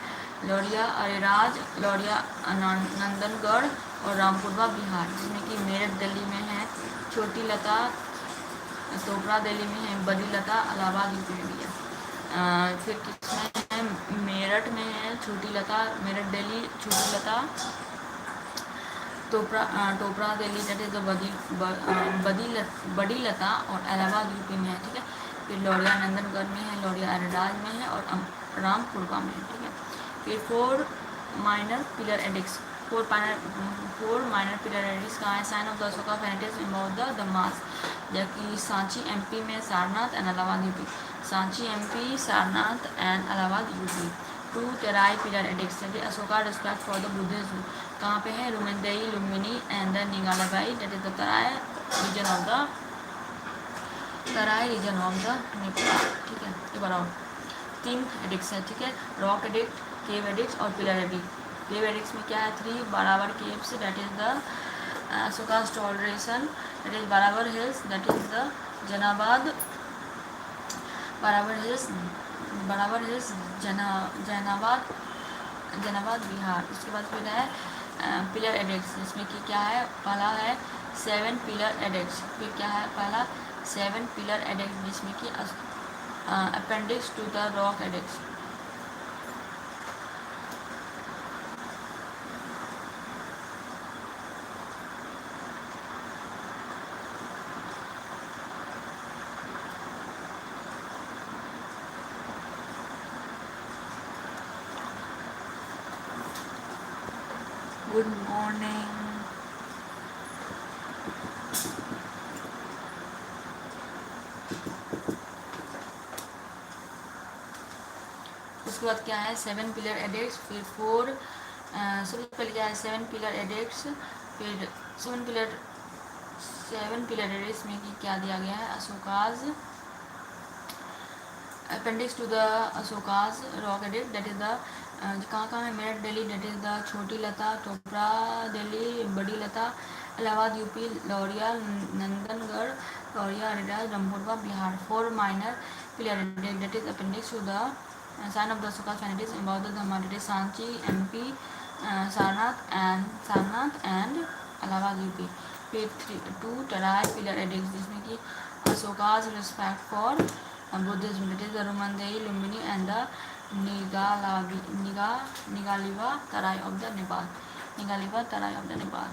लौरिया अरेराज, लौरिया नंदनगढ़ और रामपुरवा बिहार, जिसमें कि मेरठ दिल्ली में है, छोटी लता तोपरा दिल्ली में है, बड़ी लता इलाहाबाद यूपी में भी है, फिर किसमें है, मेरठ में है छोटी लता, मेरठ दिल्ली छोटी लता, टोपरा दिल्ली दैट इज बड़ी लता और इलाहाबाद यूपी में है, ठीक है। फिर लौरिया नंदनगढ़ में है, लौरिया अरेराज में है और रामपुरवा में है, ठीक है। फिर 4 minor pillar edicts, 4 minor pillar edicts कहाँ है, sign of the Ashoka fanaticism about the dhammas, जबकि सांची एमपी में, Sarnath and Allahabad UP, Sanchi MP, Sarnath and Allahabad UP. 2 Terai pillar edicts, Ashoka respect for the Buddhism, कहाँ पे है, Rummindei Lumbini and the Nigliva that is the Terai region of the Nepal, ठीक है। ये बताओ 3 एडिक्ट्स है, ठीक है, रॉक एडिक्ट, केव एडिक्ट्स और पिलर एडिक्ट। केव एडिक्ट्स में क्या है, 3 Barabar caves that is the Ashoka's toleration, that is बराबर हिल्स दैट इज द जनाबाद, बराबर हिल्स जनाबाद बिहार। उसके बाद फिर है पिलर एडिक्ट्स, जिसमें कि क्या है, पहला है 7 पिलर एडिक्ट्स, फिर क्या है पहला 7 पिलर एडिक्ट, जिसमें कि appendix to the rock addicts. Good morning, उसके बाद क्या है 7 पिलर एडिक्ट्स, फिर 4 सबसे पहले क्या है 7 पिलर एडिक्ट्स, फिर 7 पिलर एडिक्ट्स में कि क्या दिया गया है, Ashoka's appendix to the Ashoka's rock edict that is the कहाँ है, Meerut Delhi that is the Chhoti Lat, Topra Delhi Badi Lat, Allahabad UP, Lauriya Nandangarh, Lauriya Areraj, Rampurva Bihar. 4 minor pillar edict that is appendix to the sign of the Ashoka's fanaticism about the dhamma, that is Sanchi MP, Sarnath and Allahabad UP. फिर 2 Terai pillar edicts, जिसमें कि Ashoka's respect for Buddhism, that is the Romandei, Lumbini and the Nigaliva Tarai of the Nepal. Nigaliva Tarai of the Nepal.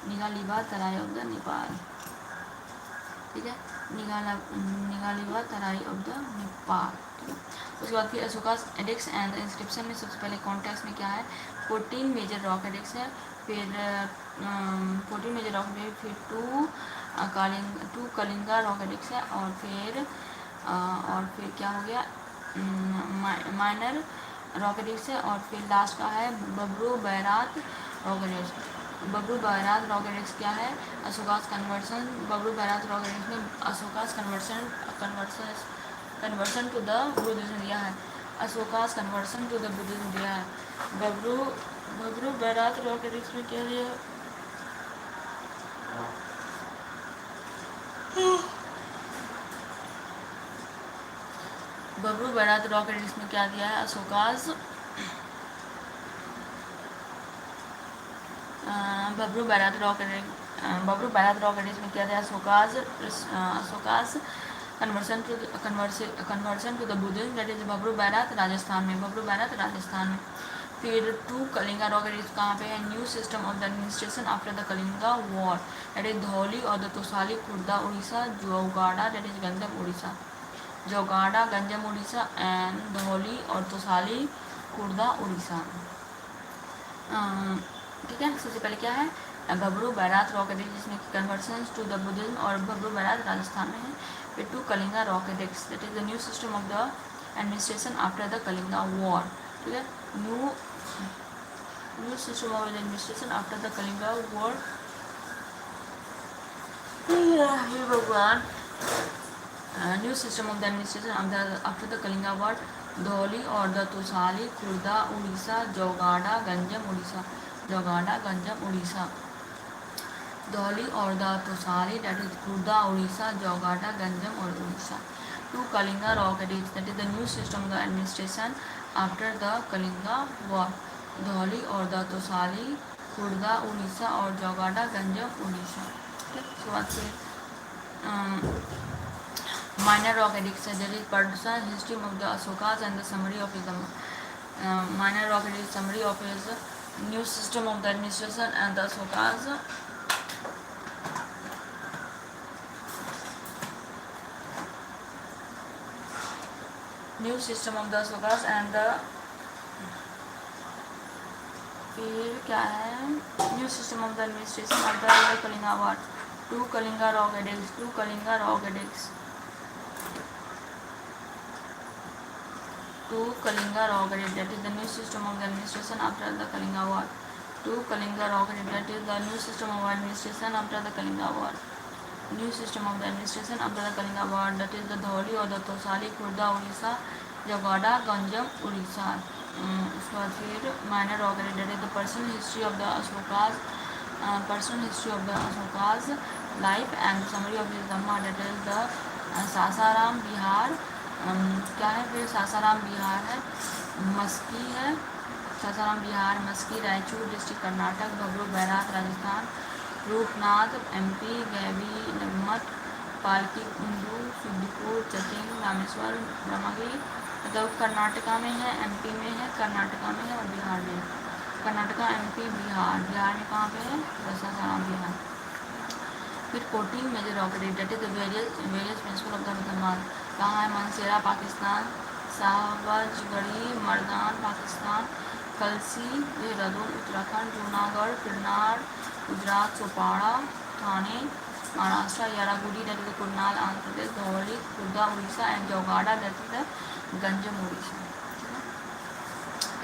Nigaliva Tarai of the Nepal. ठीक है, निगालिवा तराई of the Nepal. ठीक है, उसके बाद फिर अशोकास एडिक्स एंड इंस्क्रिप्शन में सबसे पहले कॉन्टेक्स्ट में क्या है, 14 मेजर रॉक एडिक्स है, फिर 14 मेजर रॉक एडिक्स, फिर टू कलिंगा रॉक एडिक्स है, और फिर क्या हो गया, माइनर रॉक एडिक्स है, और फिर लास्ट का है Bhabru Bairat rock edicts. Bhabru Bairat rock addicts क्या है, अशोकास कन्वर्सन। बब्रू बैरात रॉक एडिक्स में अशोकास कन्वर्सन टू द बुद्धिज्म दिया है, अशोकास कन्वर्सन टू द बुद्धिज्म दिया है। बब्रू बैरात रॉक एडिक्स में क्या दिया है, बब्रू बैरात रॉक एडिक्स में क्या दिया है, अशोकास बब्रू बैरात रॉक एडिक्स में क्या दिया, Ashoka's conversion to the Buddhism, that is Bhabru Bairat Rajasthan में, बब्रू बैरात राजस्थान में। फिर टू कलिंगा रॉक एडिक्स कहाँ पे है, new system of the administration after the Kalinga war, that is Dhauli और the Tosali Khurda Orissa, Jaugada that is Ganjam Orissa, Jaugada Ganjam Orissa and Dhauli और तोसाली खुर्दा उड़ीसा। ठीक है, सबसे पहले क्या है, बब्रू बैरात रॉक एडिक्स जिसमें कन्वर्सन टू द बुद्धिज्म और बब्रू बैरात राजस्थान में है। फिर two Kalinga rock edicts, that is the new system of the administration after the Kalinga war. ठीक है, new system of the administration after the Kalinga war. हे भगवान, new system of the administration after the Kalinga war, Dhauli और the Tosali Khurda Orissa, Jaugada Ganjam Orissa, Jaugada Ganjam Orissa, Dhauli और the Tosali that is Khurda Orissa, Jaugada Ganjam और Orissa. Two Kalinga rock edicts, that is the new system of the administration after the Kalinga war, Dhauli और the Tosali Khurda Orissa और जोगाड़ा गंजम उड़ीसा। ठीक है, उसके बाद फिर minor rock edicts, there is personal history of the Ashokas and the summary of his minor rock edict, summary of his new system of the administration and the Ashokas, new system of the Ashokas and the फिर क्या है, new system of the administration of the Kalinga war, to Kalinga rock edicts, to Kalinga rock edicts, to Kalinga rock edict, that is the new system of the administration after the Kalinga war, to Kalinga rock edict, that is the new system of administration after the Kalinga war, new system of the administration after the Kalinga war, that is the Dhauli और the Tosali Khurda Orissa, Jaugada Ganjam Orissa. उसके बाद फिर minor rock edict, that is the personal history of the Ashoka's, life and summary of his dhamma, that is the Sasaram Bihar, क्या है फिर, सासाराम बिहार है, मस्की है, Sasaram Bihar, Maski Raichur district Karnataka, Bhabru Bairat Rajasthan, Rupnath MP, गैवी नगमत, पालकी कुंडू, सिद्दीपुर, चचिंग, रामेश्वर, ब्रह्मगिरी, मतलब कर्नाटका में है, एमपी में है, कर्नाटका में है और बिहार में है। कर्नाटका, एमपी, बिहार, बिहार में कहाँ पे है, सासाराम बिहार। फिर 14 major rock edict, that is the various principle of the मुसलमान, कहाँ है, Mansehra Pakistan, Shahbazgarhi Mardan Pakistan, Kalsi Dehradun Uttarakhand, Junagadh Girnar Gujarat, Sopara Thane Maharashtra, Yerragudi that is Kurnool Andhra Pradesh, Dhauli Khurda Orissa and Jaugada that is Ganjam Orissa.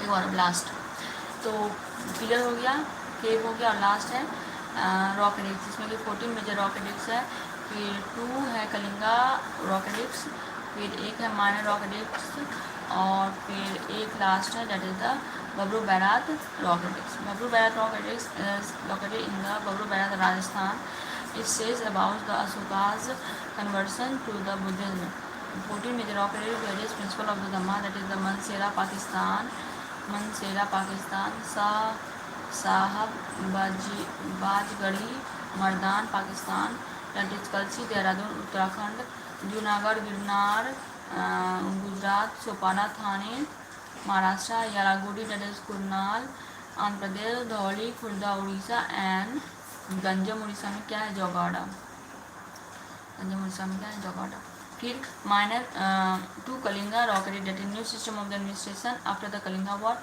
एक बार लास्ट तो क्लियर हो गया, केव हो गया और लास्ट है रॉक एडिक्स, जिसमें कि 14 मेजर रॉक एडिक्स है, फिर 2 है कलिंगा रॉक एडिक्स, फिर एक है माइनर रॉक एडिक्स और फिर एक लास्ट है that is the Bhabru Bairat rock edicts. Bhabru Bairat rock edicts is located in the Bhabru Bairat Rajasthan. It says about the Ashoka's conversion to the Buddhism. 14 major rock edict, various principle of the Dhamma, that is the Mansehra Pakistan, Sahab Bajgari Mardan Pakistan, that is Kalsi Dehradun Uttarakhand, Junagadh, Girnar, Gujarat, Sopana, Thane, Maharashtra, Yalagudi, that is Kurnal, Andhra Pradesh, Dhauli, Khurda Orissa and Ganjam Orissa में क्या है, जोगाड़ा। गंजम उड़ीसा में क्या है, जोगाड़ा। फिर minor two Kalinga rock edict that is new system of the administration after the Kalinga war,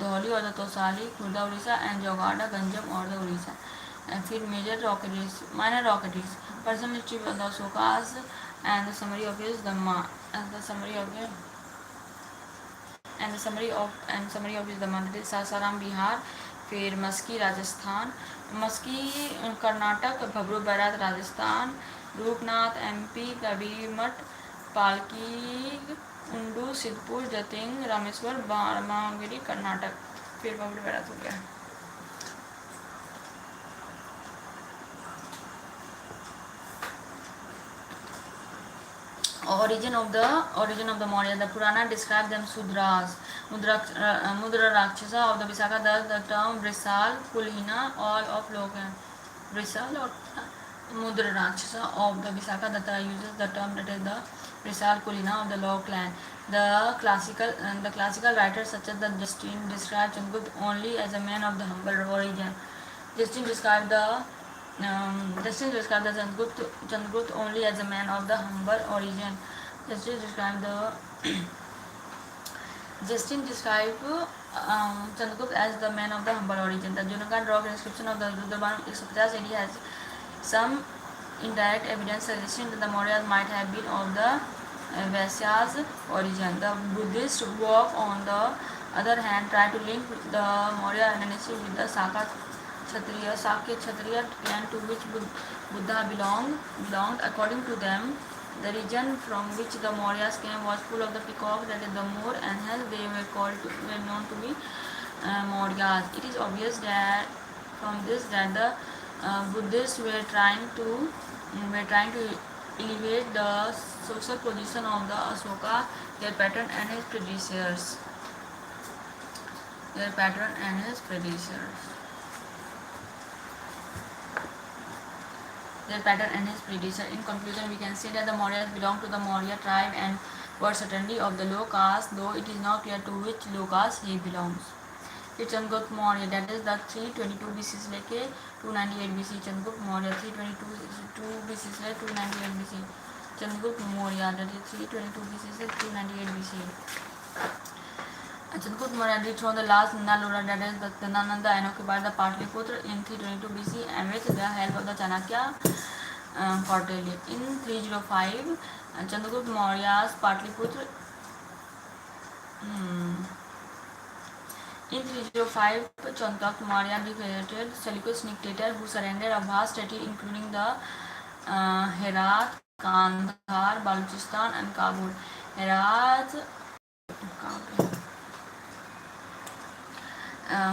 Dhauli और the Tosali, Khurda Orissa and Jaugada, Ganjam और the Orissa. फिर major rock edicts, minor rock edicts, personal history of the Ashoka's and the summary of his Dhamma, and the summary of his Dhamma, that is Sasaram Bihar. फिर Maski Rajasthan, Maski Karnataka, भब्रू बैरात Rajasthan, Rupnath MP, Kabir Math, पालकी, उंडू, सिद्धपुर, जतिंग, रामेश्वर, बारमागिरी कर्नाटक। फिर भब्रू बैरात हो गया। Origin of the Maurya. The Purana described them Sudras, Mudra Rakshasa of the Visakha. Thus the term Brisal, Kulhina, all of Loka. Brisal or Mudra Rakshasa of the Visakha Datta uses the term that is the Brisal Kulhina of the Law clan. The classical writers such as the Justin describe Chandragupta only as a man of the humble origin. Justin described the Chandragupta only as a man of the humble origin. Justin described Chandragupta as the man of the humble origin. The Junagadh rock inscription of the Rudraban 150 AD has some indirect evidence suggesting that the Mauryas might have been of the Vaisyas origin. The Buddhist work, on the other hand, try to link the Maurya dynasty with the Sakya Kshatriya clan to which Buddha belonged. According to them, the region from which the Mauryas came was full of the peacock, that is the moor, and hence they were known to be Mauryas. It is obvious that from this that the Buddhists were trying to elevate the social position of the Ashoka, their patron and his predecessors. In conclusion, we can say that the Mauryas belong to the Maurya tribe and were certainly of the low caste, though it is not clear to which low caste he belongs. Chandragupta Maurya, that is the 322 BC से लेके 298 BC. Chandragupta Maurya 322 BC से 298 BC. Chandragupta Maurya, that is 322 BC से 298 BC. Chandragupta Maurya dethroned the last Nanda, that is the Nanda, and occupied the Patliputra in 322 BC, and with the help of the Chanakya Kautilya. In 305, Chandragupta Maurya's Patliputra. In 305, Chandragupta Maurya defeated Seleucid dictator who surrendered a vast territory including the Herat, Kandahar, Baluchistan and Kabul.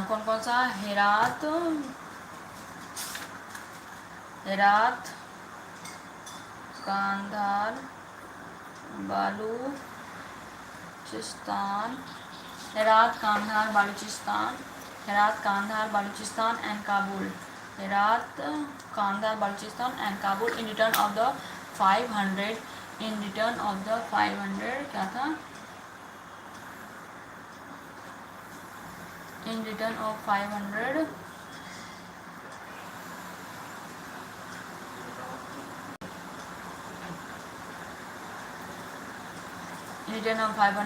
कौन सा? Herat, Kandahar, Balochistan, and Kabul. In return of the 500, क्या था? In return of 500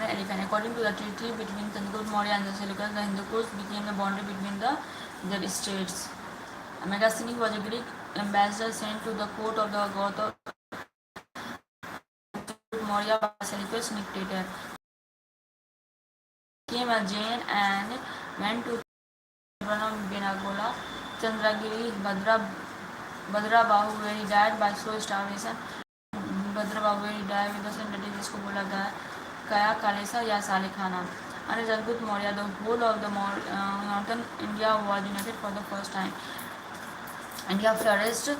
elephants. According to the treaty between Chandragupta Maurya and the Seleucids, the Hindu became the boundary between their states. Megasthenes was a Greek ambassador sent to the court of the Gautam Maurya by Seleucid dictator. He became a Jain and went to Benagola, Chandragiri, Bhadrabahu, where he died by slow starvation. Bhadrabahu, where he died with the same that जिसको बोला गया कालेसा या सालिखाना. Under Chandragupta Maurya, the whole of the northern India was united for the first time. India flourished,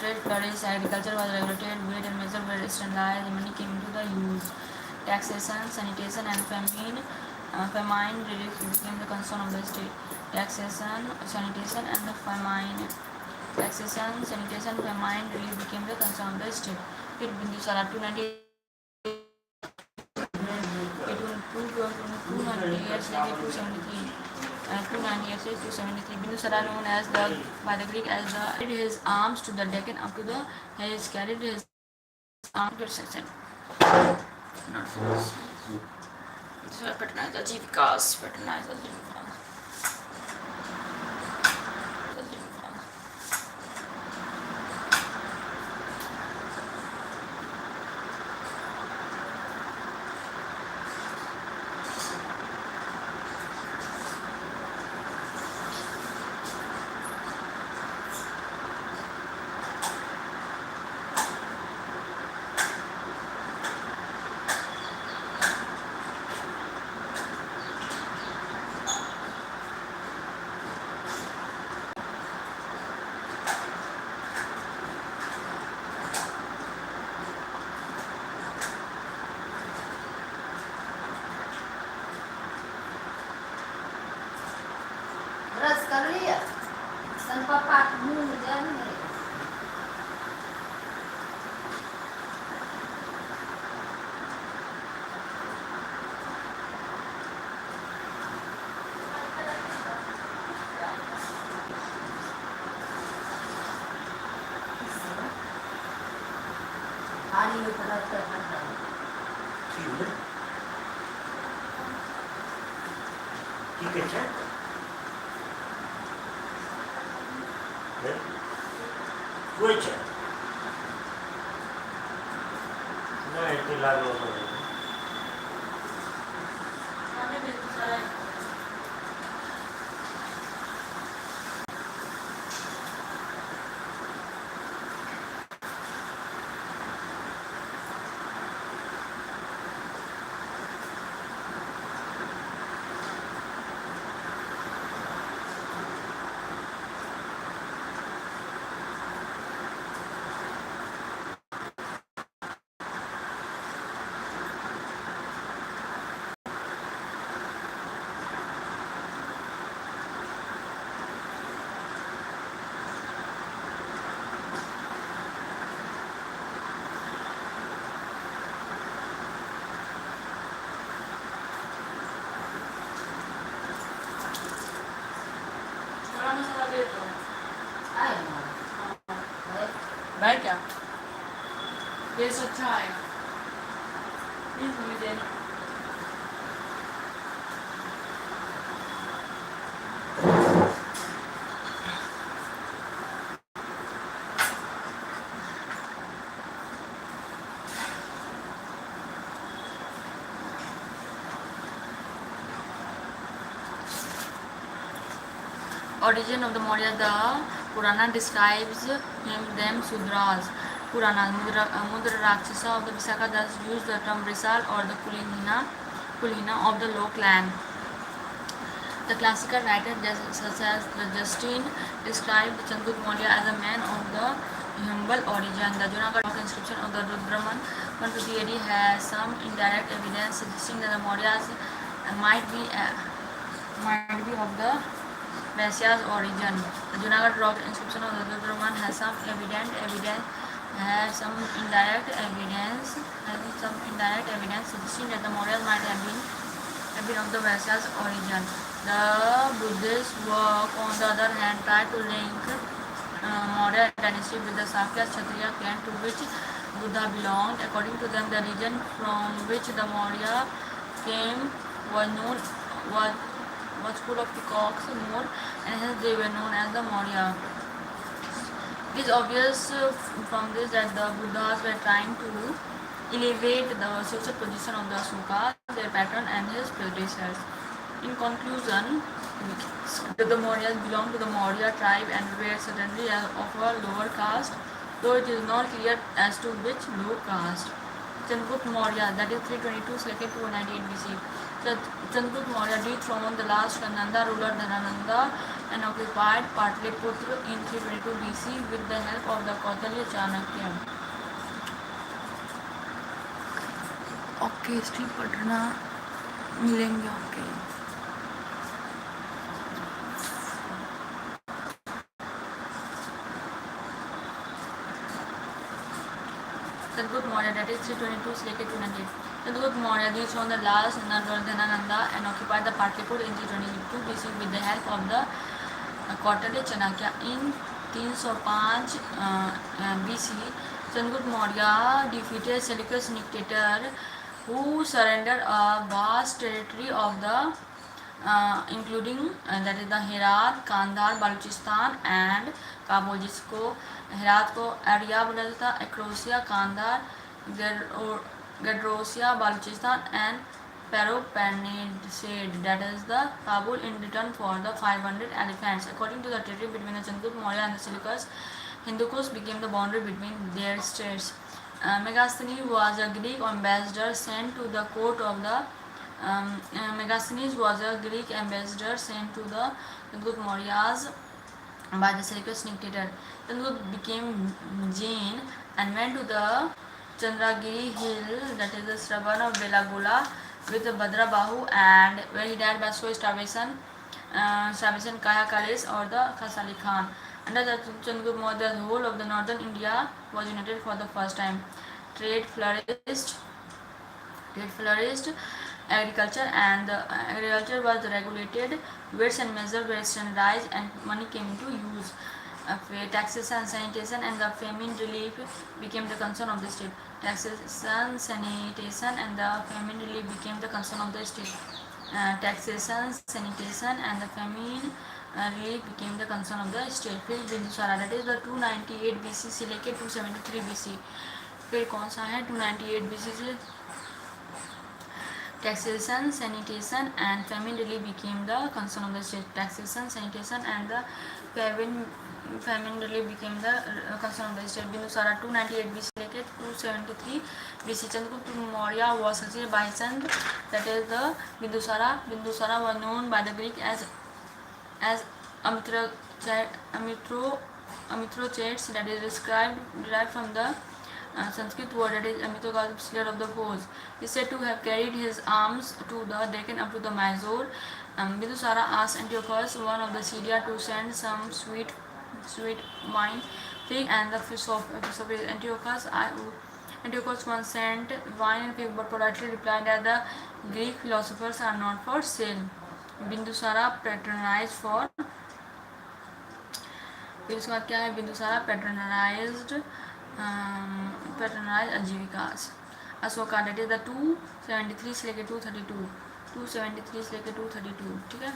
trade flourished, agriculture was regulated, weight and measure were standardized, money came into the use. Taxation, sanitation and famine relief became the concern of the state. Taxation, sanitation and famine relief became the concern of the state. फिर Bindusara 290 years later 273 290 years later 273 Bindusara known as the by the Greek as the carried his arms to the Deccan up to the his carried his arms to the section not false this is Patna is Ajivikas Patna is Ajivikas brush कर लिया सन पापा मुंह में जाने नहीं पानी में पड़ा ठीक है Which? No, it's a lot of money. बैठ क्या टेस्ट अच्छा आएगा प्लीज मम्मी देना Origin of the Maurya, the Purana describes them Sudras. Purana, Mudra Rakshasa of the Visakha thus used the term Brisal or the Kulhina of the low clan. The classical writers such as Justin described Chanduk Maurya as a man of the humble origin. The Junagadh rock inscription of the Rudraman 150 AD has some indirect evidence suggesting that the Mauryas might be of the Vaisya's origin. The Junagadh rock inscription of the Rudraman has some indirect evidence suggesting that the Mauryas might have been of the Vaisya's origin. The Buddhist work, on the other hand, tried to link Maurya dynasty with the Sakya Kshatriya clan to which Buddha belonged. According to them, the region from which the Maurya came was full of peacocks, more, and hence they were known as the Maurya. It is obvious from this that the Buddhas were trying to elevate the social position of the Asuka, their patron, and his predecessors. In conclusion, that the Mauryas belonged to the Maurya tribe and were certainly of a lower caste, though it is not clear as to which low caste. Chandragupta Maurya, that is 322 second to 198 BC. Chandragupta Maurya dethroned the last Nanda ruler Dhanananda and occupied Patliputra in 322 BC with the help of the Kautilya Chanakya. Okay, history पढ़ना मिलेंगे okay Chandragupta Maurya, that is 322 से लेकर 298. Chandragupta Maurya dethroned the last Nardhananda and occupied the Patliputra in 322 BC with the help of the Kautilya Chanakya. In 305 BC, Chandragupta Maurya defeated Seleucus dictator who surrendered a vast territory of the including that is the Herat, Kandahar, Baluchistan and Kabul, जिसको हेरात को area बोला जाता है, एक्रोसिया, Kandahar, Gadrosia, Baluchistan and Peroponnese, that is the Kabul, in return for the 500 elephants. According to the treaty between the Chandragupta Maurya and the Seleucus, Hindukos became the boundary between their states. Megasthenes was a Greek ambassador sent to the court of the Megasthenes was a Greek ambassador sent to the Chandragupta Mauryas by the Seleucus dictator. Chandragupta became Jain and went to the Chandragiri hill, that is the stubborn of Belagola, with Bhadrabahu, and where he died by slow starvation, Kaya Kalis or the Khasali Khan. Under the Chandragupta Maurya, the whole of the northern India was united for the first time. Trade flourished, agriculture was regulated, weights and measures were standardized, and money came into use. Taxation and sanitation and the famine relief became the concern of the state. Taxation, sanitation and the famine relief became the concern of the state. Taxation, sanitation and the famine relief became the concern of the state. फिर Bindusara, that is the 298 BC से लेके 273 BC. फिर कौन सा है 298 BC से? Taxation, sanitation and famine relief became the concern of the state. Taxation, sanitation and the famine relief became the concern of the state. Bindusara 298 BC लेके 273 BC. Chandragupta Maurya was succeeded by Chand, that is the Bindusara. Bindusara was known by the Greek as Amitrochates, that is derived from the Sanskrit word, that is Amito, slayer of the foes. He is said to have carried his arms to the Deccan up to the Mysore. Bindusara asked Antiochus, one of the Syria, to send some sweet wine, fig and the fish of Antiochus once sent wine and fig, but politely replied that the Greek philosophers are not for sale. Bindusara patronized for. फिर उसके बाद क्या है? Bindusara patronised Ajivikas. Ashoka, date is the 273 से लेकर 232. 273 से लेकर 232. ठीक है.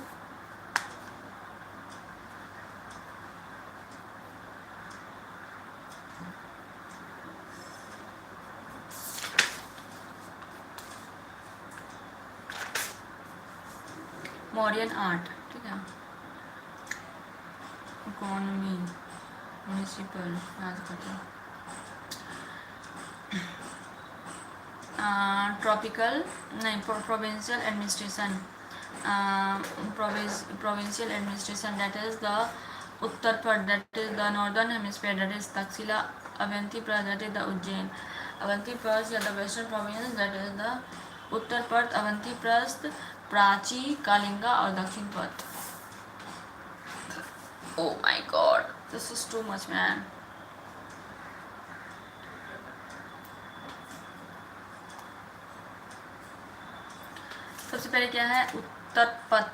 मॉरियन आर्ट. ठीक है. इकोनॉमी, म्यूनिसिपल, ट्रॉपिकल नहीं, provincial administration. provincial administration, that is the Uttar Pradesh, that is the northern hemisphere, that is Taxila. Avanti Pradesh, that is the Ujjain. Avanti Pradesh is the western province, that is the Uttar Pradesh, Avanti Pradesh, Prachi, Kalinga और दक्षिण पथ. Oh my god, this is too much, man. सबसे पहले क्या है? उत्तर पथ.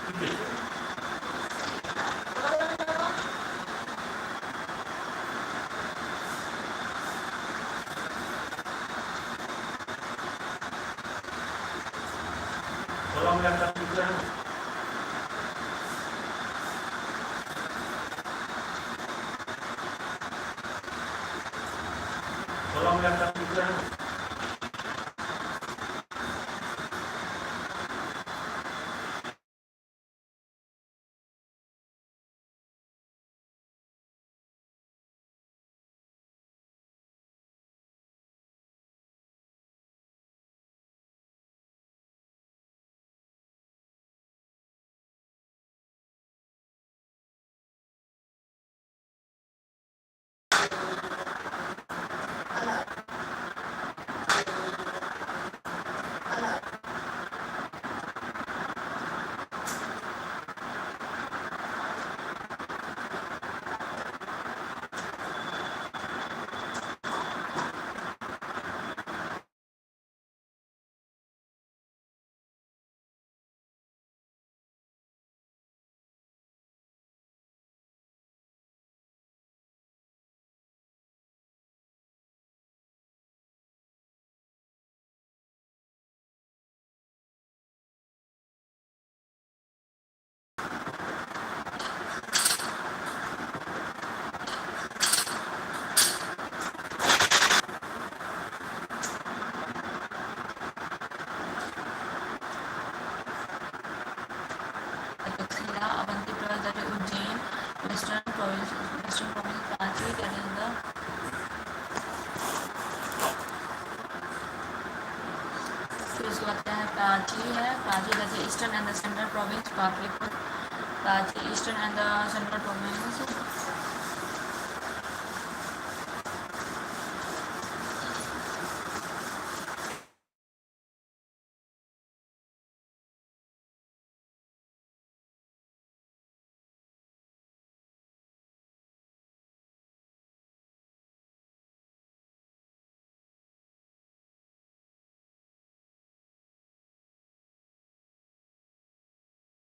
ठीक है Colombia está aplicando Colombia está aplicando Taxila, Avantipura, that is Ujjain, Western province Ranchi, that is the फिर उसके बाद क्या है कराची है Karachi that is Eastern and the Central province, Pakistan, Karachi, Eastern and the Central province,